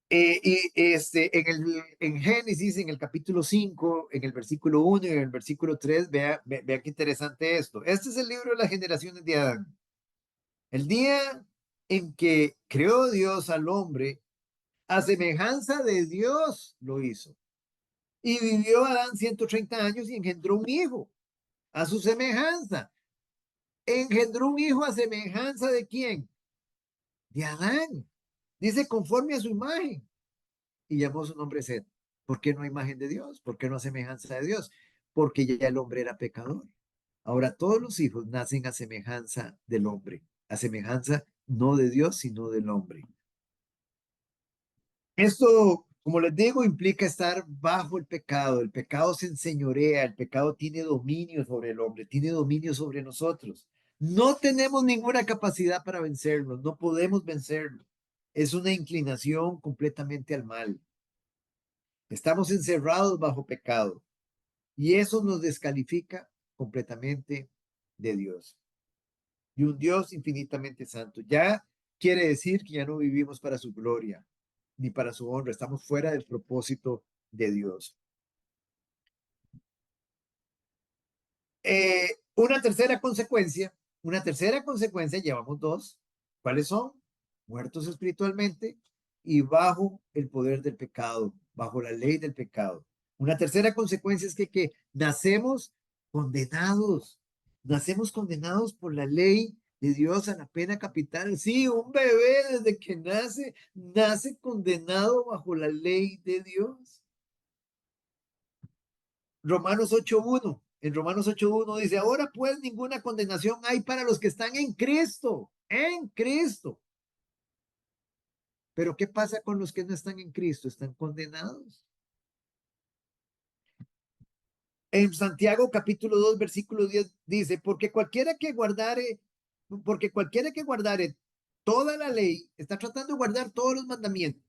En Génesis, en el capítulo 5, en el versículo 1 y en el versículo 3, vea qué interesante esto. Este es el libro de las generaciones de Adán. El día en que creó Dios al hombre, a semejanza de Dios lo hizo. Y vivió Adán 130 años y engendró un hijo a su semejanza. Engendró un hijo a semejanza de quién? De Adán. Dice conforme a su imagen. Y llamó su nombre Seth. ¿Por qué no a imagen de Dios? ¿Por qué no a semejanza de Dios? Porque ya el hombre era pecador. Ahora todos los hijos nacen a semejanza del hombre, a semejanza no de Dios, sino del hombre. Esto, como les digo, implica estar bajo el pecado. El pecado se enseñorea, el pecado tiene dominio sobre el hombre, tiene dominio sobre nosotros. No tenemos ninguna capacidad para vencerlo, no podemos vencerlo. Es una inclinación completamente al mal. Estamos encerrados bajo pecado y eso nos descalifica completamente de Dios. Y un Dios infinitamente santo. Ya quiere decir que ya no vivimos para su gloria ni para su honra. Estamos fuera del propósito de Dios. Una tercera consecuencia, llevamos dos. ¿Cuáles son? Muertos espiritualmente y bajo el poder del pecado, bajo la ley del pecado. Una tercera consecuencia es que condenados, nacemos condenados por la ley de Dios a la pena capital. Sí, un bebé desde que nace condenado bajo la ley de Dios. Romanos 8.1. En Romanos 8.1 dice, ahora pues ninguna condenación hay para los que están en Cristo, en Cristo. Pero ¿qué pasa con los que no están en Cristo? Están condenados. En Santiago capítulo 2 versículo 10 dice, porque cualquiera que guardare toda la ley, está tratando de guardar todos los mandamientos,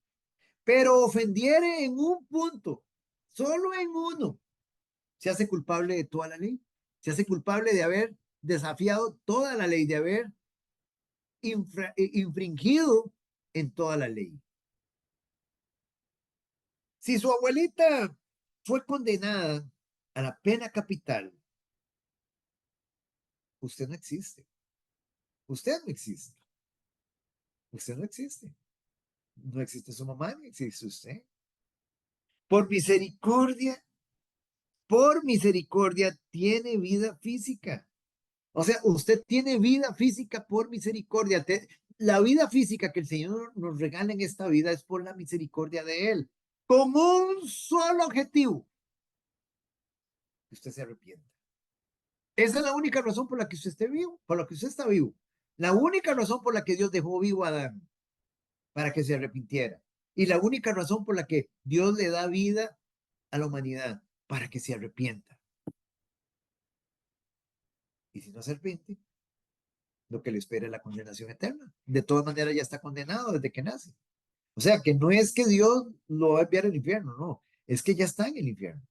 pero ofendiere en un punto, solo en uno, se hace culpable de toda la ley, se hace culpable de haber desafiado toda la ley, de haber infringido en toda la ley. Si su abuelita fue condenada a la pena capital, usted no existe. Usted no existe. Usted no existe. No existe su mamá, ni existe usted. Por misericordia, tiene vida física. O sea, usted tiene vida física por misericordia. La vida física que el Señor nos regala en esta vida es por la misericordia de Él. Con un solo objetivo, que usted se arrepienta. Esa es la única razón por la que usted esté vivo, por la que usted está vivo. La única razón por la que Dios dejó vivo a Adán, para que se arrepintiera. Y la única razón por la que Dios le da vida a la humanidad, para que se arrepienta. Y si no se arrepiente, lo que le espera es la condenación eterna. De todas maneras ya está condenado desde que nace. O sea, que no es que Dios lo va a enviar al infierno, no, es que ya está en el infierno.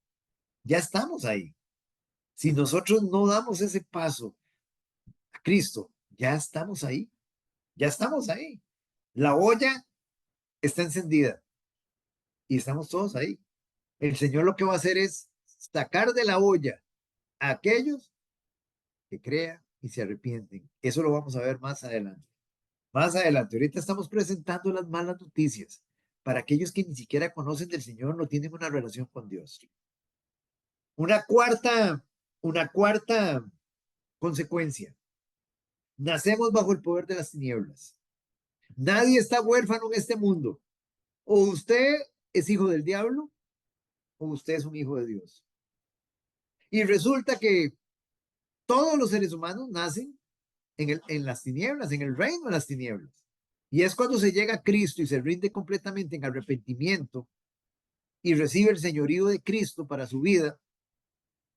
Ya estamos ahí. Si nosotros no damos ese paso a Cristo, ya estamos ahí. Ya estamos ahí. La olla está encendida y estamos todos ahí. El Señor lo que va a hacer es sacar de la olla a aquellos que crean y se arrepienten. Eso lo vamos a ver más adelante. Más adelante, ahorita estamos presentando las malas noticias para aquellos que ni siquiera conocen del Señor, no tienen una relación con Dios. Una cuarta, una cuarta consecuencia. Nacemos bajo el poder de las tinieblas. Nadie está huérfano en este mundo. O usted es hijo del diablo o usted es un hijo de Dios. Y resulta que todos los seres humanos nacen en las tinieblas, en el reino de las tinieblas. Y es cuando se llega a Cristo y se rinde completamente en arrepentimiento y recibe el señorío de Cristo para su vida,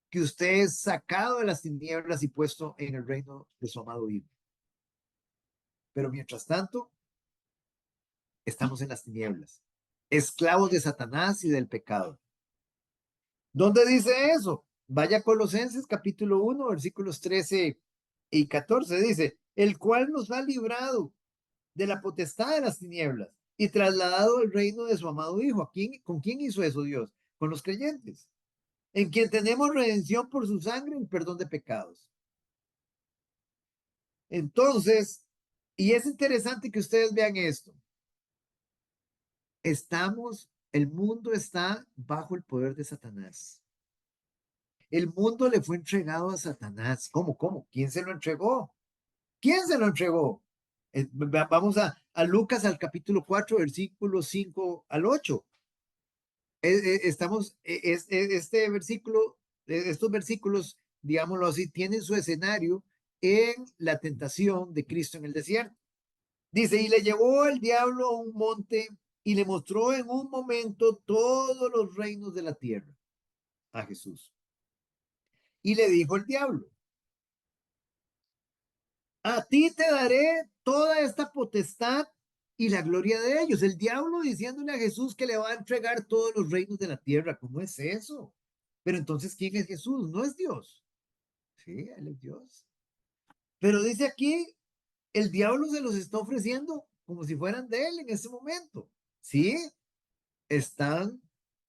que usted es sacado de las tinieblas y puesto en el reino de su amado Hijo. Pero mientras tanto, estamos en las tinieblas, esclavos de Satanás y del pecado. ¿Dónde dice eso? Vaya a Colosenses capítulo 1, versículos 13 y 14. Dice, el cual nos ha librado de la potestad de las tinieblas y trasladado al reino de su amado Hijo. ¿Con quién hizo eso Dios? Con los creyentes, en quien tenemos redención por su sangre y perdón de pecados. Entonces, y es interesante que ustedes vean esto. El mundo está bajo el poder de Satanás. El mundo le fue entregado a Satanás. ¿Cómo? ¿Quién se lo entregó? ¿Quién se lo entregó? Vamos a Lucas al capítulo 4, versículos 5 al 8. Este versículo, estos versículos, digámoslo así, tienen su escenario en la tentación de Cristo en el desierto. Dice, y le llevó el diablo a un monte y le mostró en un momento todos los reinos de la tierra a Jesús. Y le dijo el diablo, a ti te daré toda esta potestad y la gloria de ellos. El diablo diciéndole a Jesús que le va a entregar todos los reinos de la tierra. ¿Cómo es eso? Pero entonces, ¿quién es Jesús? No es Dios. Sí, Él es Dios. Pero dice aquí, el diablo se los está ofreciendo como si fueran de Él en ese momento. Sí, están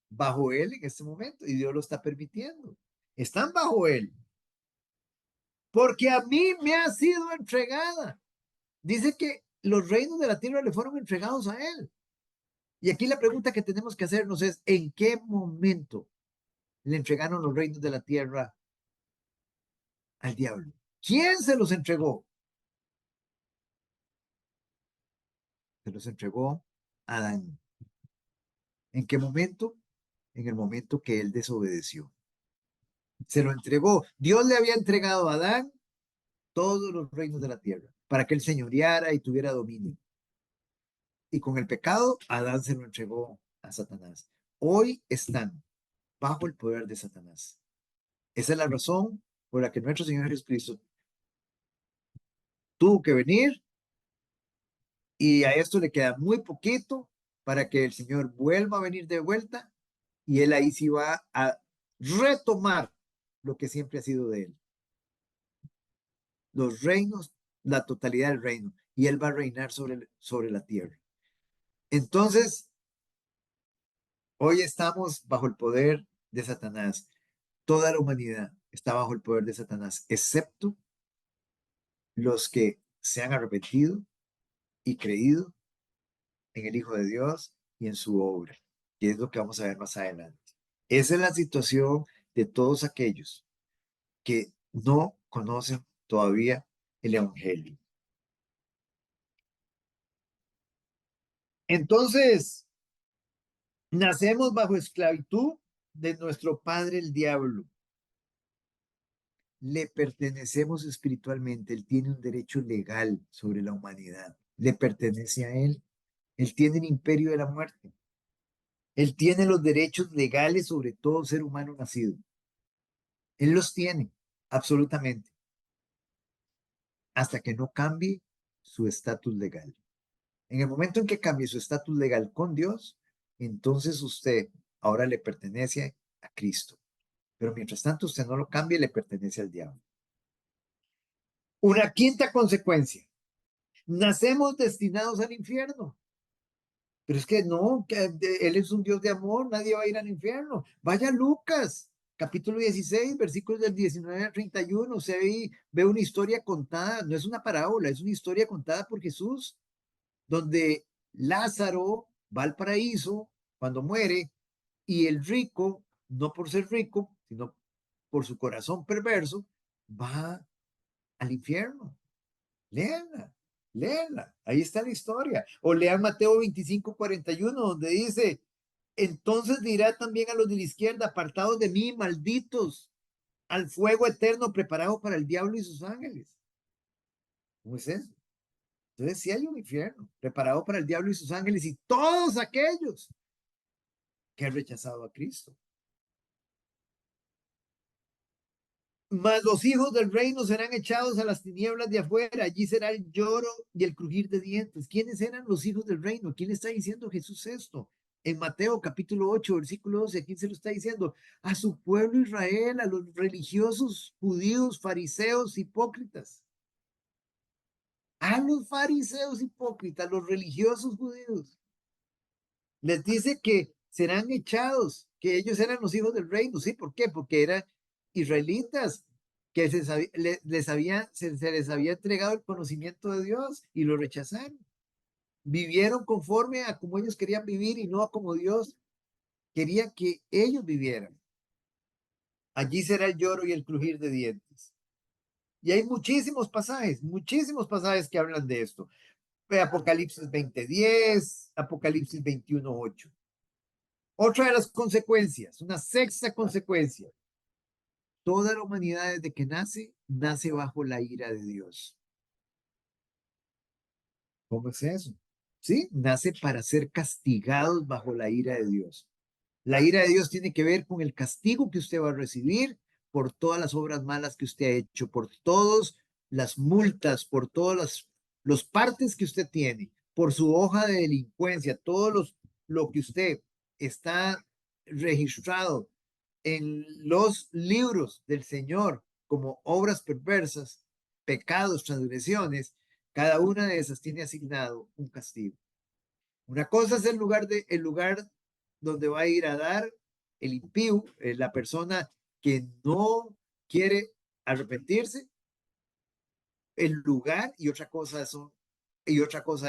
bajo Él en este momento y Dios lo está permitiendo. Están bajo Él. Porque a mí me ha sido entregada. Dice que los reinos de la tierra le fueron entregados a Él. Y aquí la pregunta que tenemos que hacernos es, ¿en qué momento le entregaron los reinos de la tierra al diablo. ¿Quién se los entregó? Se los entregó a Adán. ¿En qué momento? En el momento que él desobedeció. Se lo entregó. Dios le había entregado a Adán todos los reinos de la tierra para que él señoreara y tuviera dominio. Y con el pecado, Adán se lo entregó a Satanás. Hoy están bajo el poder de Satanás. Esa es la razón por la que nuestro Señor Jesucristo tuvo que venir, y a esto le queda muy poquito para que el Señor vuelva a venir de vuelta, y él ahí sí va a retomar lo que siempre ha sido de él. Los reinos, la totalidad del reino, y él va a reinar sobre la tierra. Entonces, hoy estamos bajo el poder de Satanás. Toda la humanidad está bajo el poder de Satanás, excepto los que se han arrepentido y creído en el Hijo de Dios y en su obra, que es lo que vamos a ver más adelante. Esa es la situación de todos aquellos que no conocen todavía el Evangelio. Entonces, nacemos bajo esclavitud de nuestro padre el diablo. Le pertenecemos espiritualmente. Él tiene un derecho legal sobre la humanidad. Le pertenece a él. Él tiene el imperio de la muerte. Él tiene los derechos legales sobre todo ser humano nacido. Él los tiene, absolutamente, hasta que no cambie su estatus legal. En el momento en que cambie su estatus legal con Dios, entonces usted ahora le pertenece a Cristo. Pero mientras tanto usted no lo cambie, le pertenece al diablo. Una quinta consecuencia. Nacemos destinados al infierno. Pero es que no, que Él es un Dios de amor, nadie va a ir al infierno. Vaya a Lucas, capítulo 16, versículos del 19 al 31. Usted ve una historia contada, no es una parábola, es una historia contada por Jesús, donde Lázaro va al paraíso cuando muere, y el rico, no por ser rico, sino por su corazón perverso, va al infierno. Léanla, léanla. Ahí está la historia. O lean Mateo 25:41, donde dice: entonces dirá también a los de la izquierda, apartados de mí, malditos, al fuego eterno preparado para el diablo y sus ángeles. ¿Cómo es eso? Entonces sí hay un infierno preparado para el diablo y sus ángeles y todos aquellos que han rechazado a Cristo. Mas los hijos del reino serán echados a las tinieblas de afuera. Allí será el lloro y el crujir de dientes. ¿Quiénes eran los hijos del reino? ¿Quién está diciendo Jesús esto? En Mateo capítulo 8, versículo 12, ¿quién se lo está diciendo? A su pueblo Israel, a los religiosos judíos, fariseos, hipócritas. A los fariseos hipócritas, los religiosos judíos. Les dice que serán echados, que ellos eran los hijos del reino. ¿Sí? ¿Por qué? Porque eran israelitas, que se les había entregado el conocimiento de Dios y lo rechazaron. Vivieron conforme a como ellos querían vivir y no a como Dios quería que ellos vivieran. Allí será el lloro y el crujir de dientes. Y hay muchísimos pasajes que hablan de esto. Apocalipsis 20:10, Apocalipsis 21:8. Otra de las consecuencias, una sexta consecuencia. Toda la humanidad desde que nace bajo la ira de Dios. ¿Cómo es eso? ¿Sí? Nace para ser castigados bajo la ira de Dios. La ira de Dios tiene que ver con el castigo que usted va a recibir por todas las obras malas que usted ha hecho, por todas las multas, por todas los partes que usted tiene, por su hoja de delincuencia, lo que usted está registrado en los libros del Señor como obras perversas, pecados, transgresiones. Cada una de esas tiene asignado un castigo. Una cosa es el lugar donde va a ir a dar el impío, la persona que no quiere arrepentirse, el lugar, y otra cosa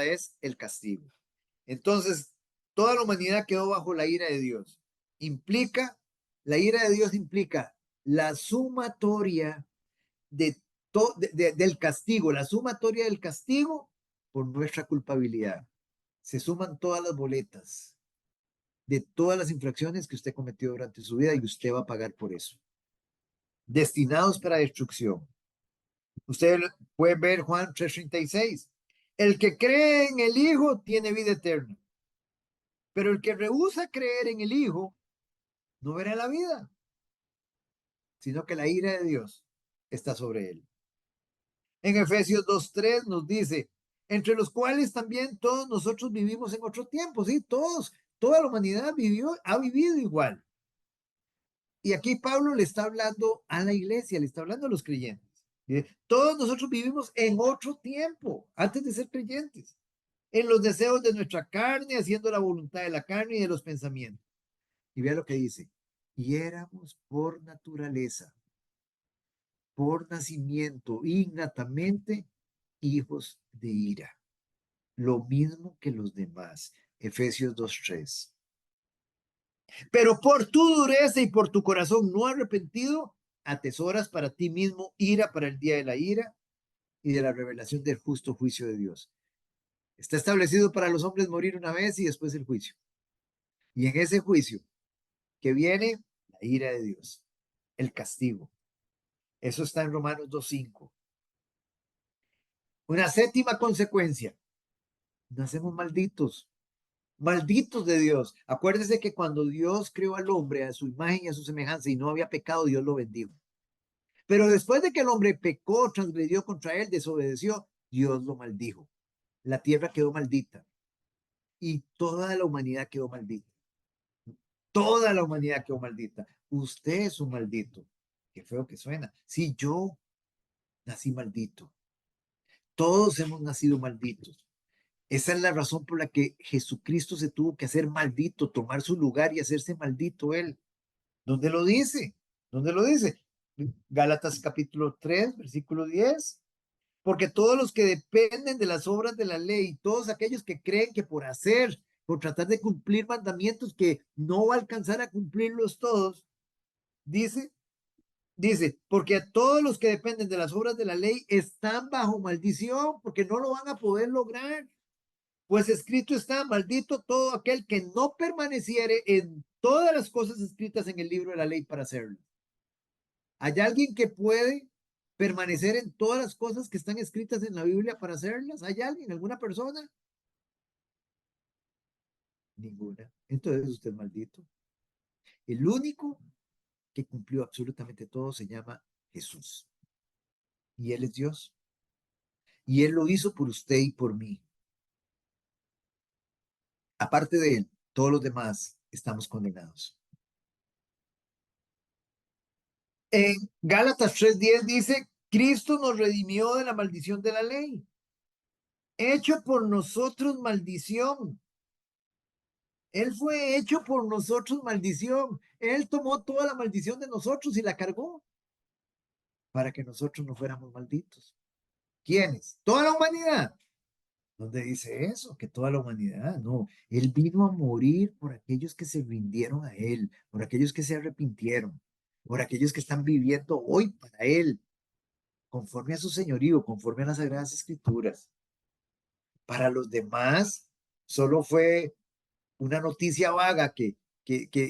es el castigo. Entonces, toda la humanidad quedó bajo la ira de Dios. Implica La ira de Dios implica la sumatoria del castigo, la sumatoria del castigo por nuestra culpabilidad. Se suman todas las boletas de todas las infracciones que usted cometió durante su vida y usted va a pagar por eso. Destinados para destrucción. Ustedes pueden ver Juan 3:36. El que cree en el Hijo tiene vida eterna, pero el que rehúsa creer en el Hijo no verá la vida, sino que la ira de Dios está sobre él. En Efesios 2:3 nos dice, entre los cuales también todos nosotros vivimos en otro tiempo, ¿sí? Toda la humanidad ha vivido igual. Y aquí Pablo le está hablando a la iglesia, le está hablando a los creyentes. Todos nosotros vivimos en otro tiempo, antes de ser creyentes, en los deseos de nuestra carne, haciendo la voluntad de la carne y de los pensamientos. Y vea lo que dice, y éramos por naturaleza, por nacimiento, innatamente, hijos de ira, lo mismo que los demás. Efesios 2:3. Pero por tu dureza y por tu corazón no arrepentido, atesoras para ti mismo ira para el día de la ira y de la revelación del justo juicio de Dios. Está establecido para los hombres morir una vez y después el juicio. Y en ese juicio que viene, la ira de Dios, el castigo. Eso está en Romanos 2:5. Una séptima consecuencia. Nacemos malditos. Malditos de Dios. Acuérdese que cuando Dios creó al hombre a su imagen y a su semejanza y no había pecado, Dios lo bendijo. Pero después de que el hombre pecó, transgredió contra él, desobedeció, Dios lo maldijo. La tierra quedó maldita y toda la humanidad quedó maldita. Toda la humanidad quedó maldita. Usted es un maldito. Qué feo que suena. Sí, yo nací maldito. Todos hemos nacido malditos. Esa es la razón por la que Jesucristo se tuvo que hacer maldito, tomar su lugar y hacerse maldito él. ¿Dónde lo dice? ¿Dónde lo dice? Gálatas capítulo 3, versículo 10. Porque todos los que dependen de las obras de la ley, todos aquellos que creen que por tratar de cumplir mandamientos que no va a alcanzar a cumplirlos todos, dice, porque a todos los que dependen de las obras de la ley están bajo maldición, porque no lo van a poder lograr. Pues escrito está, maldito todo aquel que no permaneciere en todas las cosas escritas en el libro de la ley para hacerlo. ¿Hay alguien que puede permanecer en todas las cosas que están escritas en la Biblia para hacerlas? ¿Hay alguien, alguna persona? Ninguna. Entonces usted es maldito. El único que cumplió absolutamente todo se llama Jesús. Y Él es Dios. Y Él lo hizo por usted y por mí. Aparte de Él, todos los demás estamos condenados. En Gálatas 3:10 dice, Cristo nos redimió de la maldición de la ley, hecho por nosotros maldición. Él fue hecho por nosotros maldición. Él tomó toda la maldición de nosotros y la cargó para que nosotros no fuéramos malditos. ¿Quiénes? Toda la humanidad. ¿Dónde dice eso? Que toda la humanidad. No, Él vino a morir por aquellos que se rindieron a Él, por aquellos que se arrepintieron, por aquellos que están viviendo hoy para Él, conforme a su señorío, conforme a las Sagradas Escrituras. Para los demás, solo fue una noticia vaga que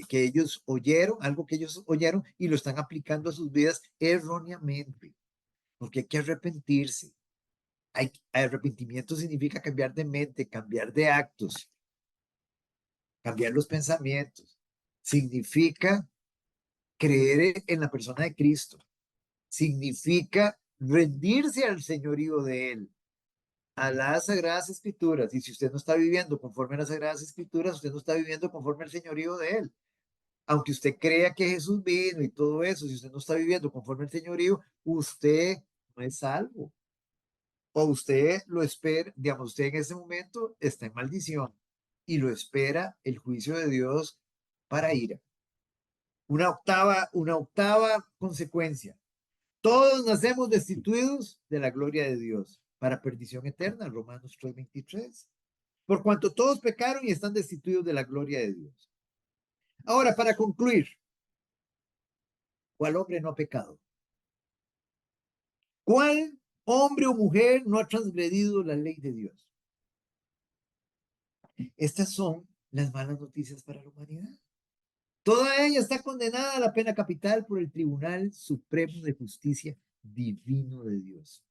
ellos oyeron, algo que ellos oyeron y lo están aplicando a sus vidas erróneamente, porque hay que arrepentirse. Arrepentimiento significa cambiar de mente, cambiar de actos, cambiar los pensamientos. Significa creer en la persona de Cristo. Significa rendirse al señorío de Él, a las Sagradas Escrituras. Y si usted no está viviendo conforme a las Sagradas Escrituras, usted no está viviendo conforme al señorío de Él. Aunque usted crea que Jesús vino y todo eso, si usted no está viviendo conforme al señorío, usted no es salvo. O usted lo espera, digamos, usted en ese momento está en maldición y lo espera el juicio de Dios para ira. Una octava consecuencia. Todos nacemos destituidos de la gloria de Dios para perdición eterna, Romanos 3:23. Por cuanto todos pecaron y están destituidos de la gloria de Dios. Ahora, para concluir, ¿Cuál hombre no ha pecado? ¿Cuál hombre o mujer no ha transgredido la ley de Dios? Estas son las malas noticias para la humanidad. Toda ella está condenada a la pena capital por el Tribunal Supremo de Justicia Divino de Dios.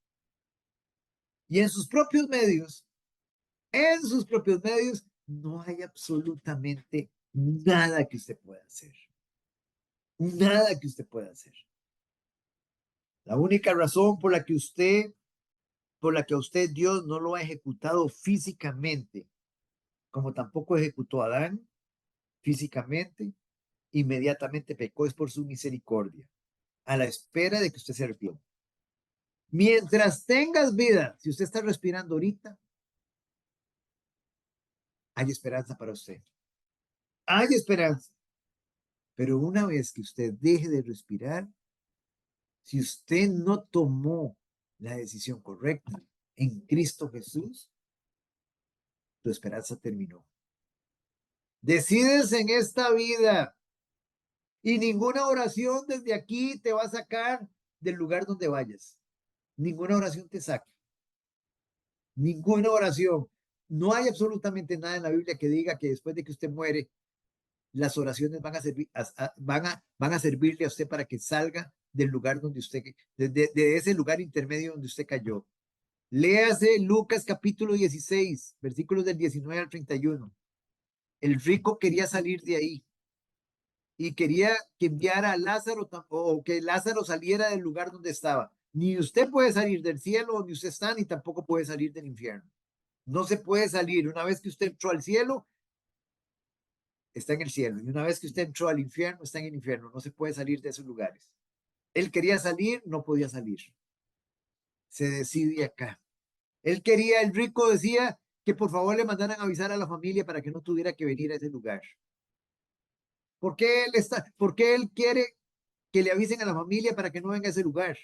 Y en sus propios medios, no hay absolutamente nada que usted pueda hacer. Nada que usted pueda hacer. La única razón por la que a usted Dios no lo ha ejecutado físicamente, como tampoco ejecutó a Adán físicamente, inmediatamente pecó, es por su misericordia, a la espera de que usted se arrepienta. Mientras tengas vida, si usted está respirando ahorita, hay esperanza para usted. Hay esperanza. Pero una vez que usted deje de respirar, si usted no tomó la decisión correcta en Cristo Jesús, tu esperanza terminó. Decides en esta vida y ninguna oración desde aquí te va a sacar del lugar donde vayas. Ninguna oración te saca. Ninguna oración. No hay absolutamente nada en la Biblia que diga que después de que usted muere, las oraciones van a servir, van a servirle a usted para que salga del lugar donde usted, de ese lugar intermedio donde usted cayó. Léase Lucas capítulo 16, versículos del 19 al 31. El rico quería salir de ahí y quería que enviara a Lázaro o que Lázaro saliera del lugar donde estaba. Ni usted puede salir del cielo donde usted está, ni tampoco puede salir del infierno. No se puede salir. Una vez que usted entró al cielo, está en el cielo. Y una vez que usted entró al infierno, está en el infierno. No se puede salir de esos lugares. Él quería salir, no podía salir. Se decide acá. El rico decía que por favor le mandaran a avisar a la familia para que no tuviera que venir a ese lugar. ¿Por qué él quiere que le avisen a la familia para que no venga a ese lugar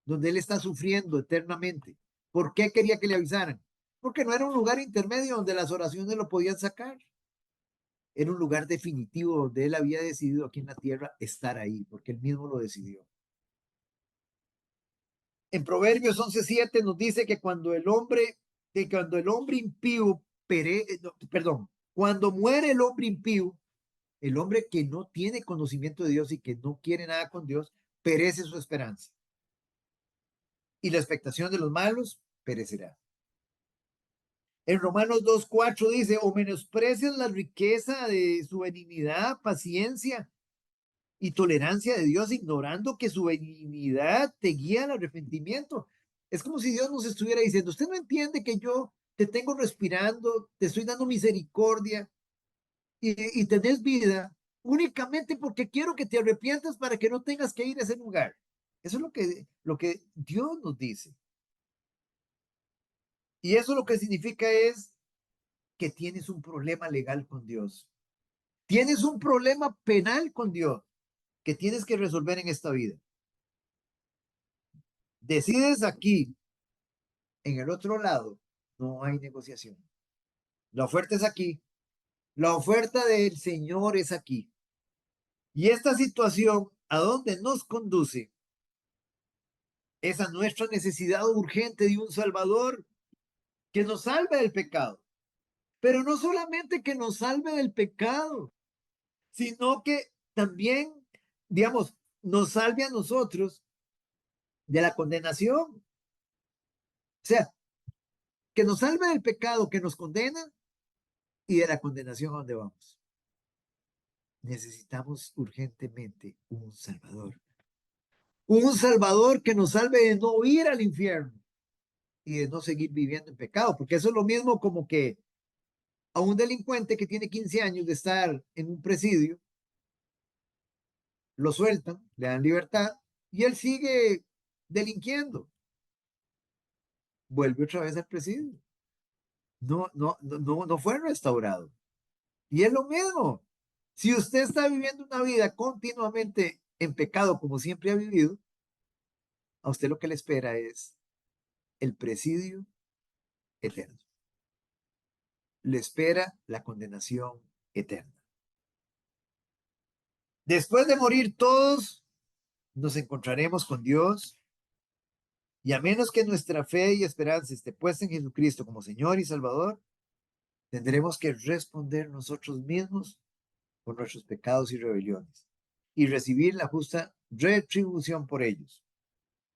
donde él está sufriendo eternamente? ¿Por qué quería que le avisaran? Porque no era un lugar intermedio donde las oraciones lo podían sacar. Era un lugar definitivo donde él había decidido aquí en la tierra estar ahí, porque él mismo lo decidió. En Proverbios 11:7 nos dice que cuando el hombre impío, cuando muere el hombre impío, el hombre que no tiene conocimiento de Dios y que no quiere nada con Dios, perece su esperanza. Y la expectación de los malos perecerá. En Romanos 2:4 dice, o menosprecias la riqueza de su benignidad, paciencia y tolerancia de Dios, ignorando que su benignidad te guía al arrepentimiento. Es como si Dios nos estuviera diciendo, usted no entiende que yo te tengo respirando, te estoy dando misericordia y tenés vida únicamente porque quiero que te arrepientas para que no tengas que ir a ese lugar. Eso es lo que Dios nos dice. Y eso lo que significa es que tienes un problema legal con Dios. Tienes un problema penal con Dios que tienes que resolver en esta vida. Decides aquí, en el otro lado, no hay negociación. La oferta es aquí. La oferta del Señor es aquí. Y esta situación, ¿a dónde nos conduce? Es a nuestra necesidad urgente de un Salvador que nos salve del pecado. Pero no solamente que nos salve del pecado, sino que también, digamos, nos salve a nosotros de la condenación. O sea, que nos salve del pecado que nos condena y de la condenación a donde vamos. Necesitamos urgentemente un Salvador. Un Salvador que nos salve de no ir al infierno y de no seguir viviendo en pecado, porque eso es lo mismo como que a un delincuente que tiene 15 años de estar en un presidio, lo sueltan, le dan libertad y él sigue delinquiendo. Vuelve otra vez al presidio. No fue restaurado. Y es lo mismo. Si usted está viviendo una vida continuamente en pecado como siempre ha vivido, a usted lo que le espera es el presidio eterno. Le espera la condenación eterna. Después de morir todos, nos encontraremos con Dios y a menos que nuestra fe y esperanza esté puesta en Jesucristo como Señor y Salvador, tendremos que responder nosotros mismos por nuestros pecados y rebeliones y recibir la justa retribución por ellos.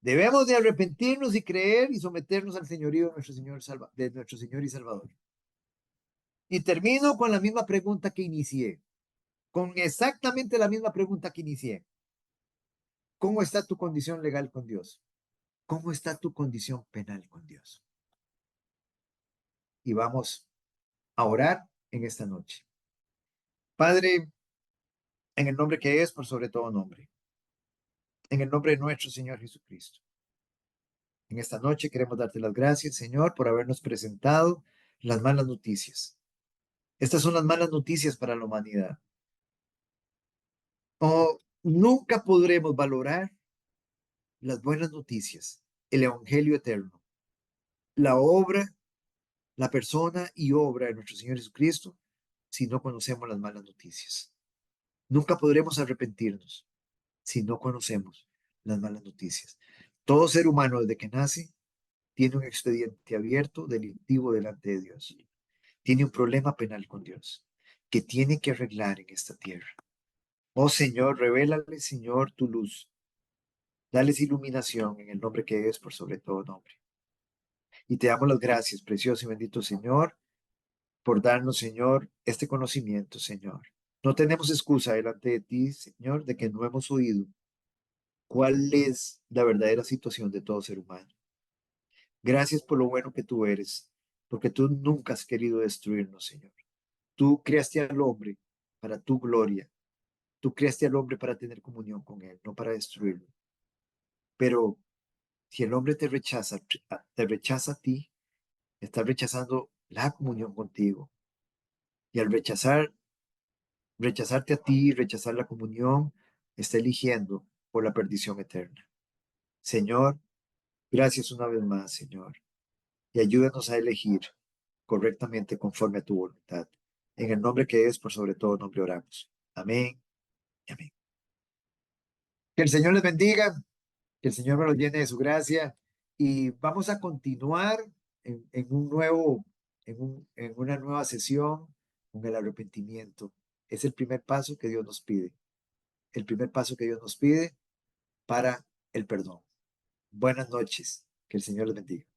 Debemos de arrepentirnos y creer y someternos al señorío de nuestro Señor y Salvador. Y termino con la misma pregunta que inicié, con exactamente la misma pregunta que inicié. ¿Cómo está tu condición legal con Dios? ¿Cómo está tu condición penal con Dios? Y vamos a orar en esta noche. Padre, en el nombre que es por sobre todo nombre, en el nombre de nuestro Señor Jesucristo. En esta noche queremos darte las gracias, Señor, por habernos presentado las malas noticias. Estas son las malas noticias para la humanidad. Nunca podremos valorar las buenas noticias, el Evangelio eterno, la obra, la persona y obra de nuestro Señor Jesucristo, si no conocemos las malas noticias. Nunca podremos arrepentirnos si no conocemos las malas noticias. Todo ser humano desde que nace tiene un expediente abierto delictivo delante de Dios. Tiene un problema penal con Dios que tiene que arreglar en esta tierra. Oh Señor, revélale, Señor, tu luz. Dales iluminación en el nombre que es por sobre todo nombre. Y te damos las gracias, precioso y bendito Señor, por darnos, Señor, este conocimiento, Señor. No tenemos excusa delante de ti, Señor, de que no hemos oído cuál es la verdadera situación de todo ser humano. Gracias por lo bueno que tú eres, porque tú nunca has querido destruirnos, Señor. Tú creaste al hombre para tu gloria. Tú creaste al hombre para tener comunión con él, no para destruirlo. Pero si el hombre te rechaza a ti, está rechazando la comunión contigo. Y al rechazarte a ti y rechazar la comunión, está eligiendo por la perdición eterna. Señor, gracias una vez más, Señor. Y ayúdanos a elegir correctamente conforme a tu voluntad. En el nombre que es por sobre todo nombre oramos. Amén y amén. Que el Señor les bendiga, que el Señor me los llene de su gracia y vamos a continuar en una nueva sesión con el arrepentimiento. Es el primer paso que Dios nos pide. El primer paso que Dios nos pide para el perdón. Buenas noches. Que el Señor les bendiga.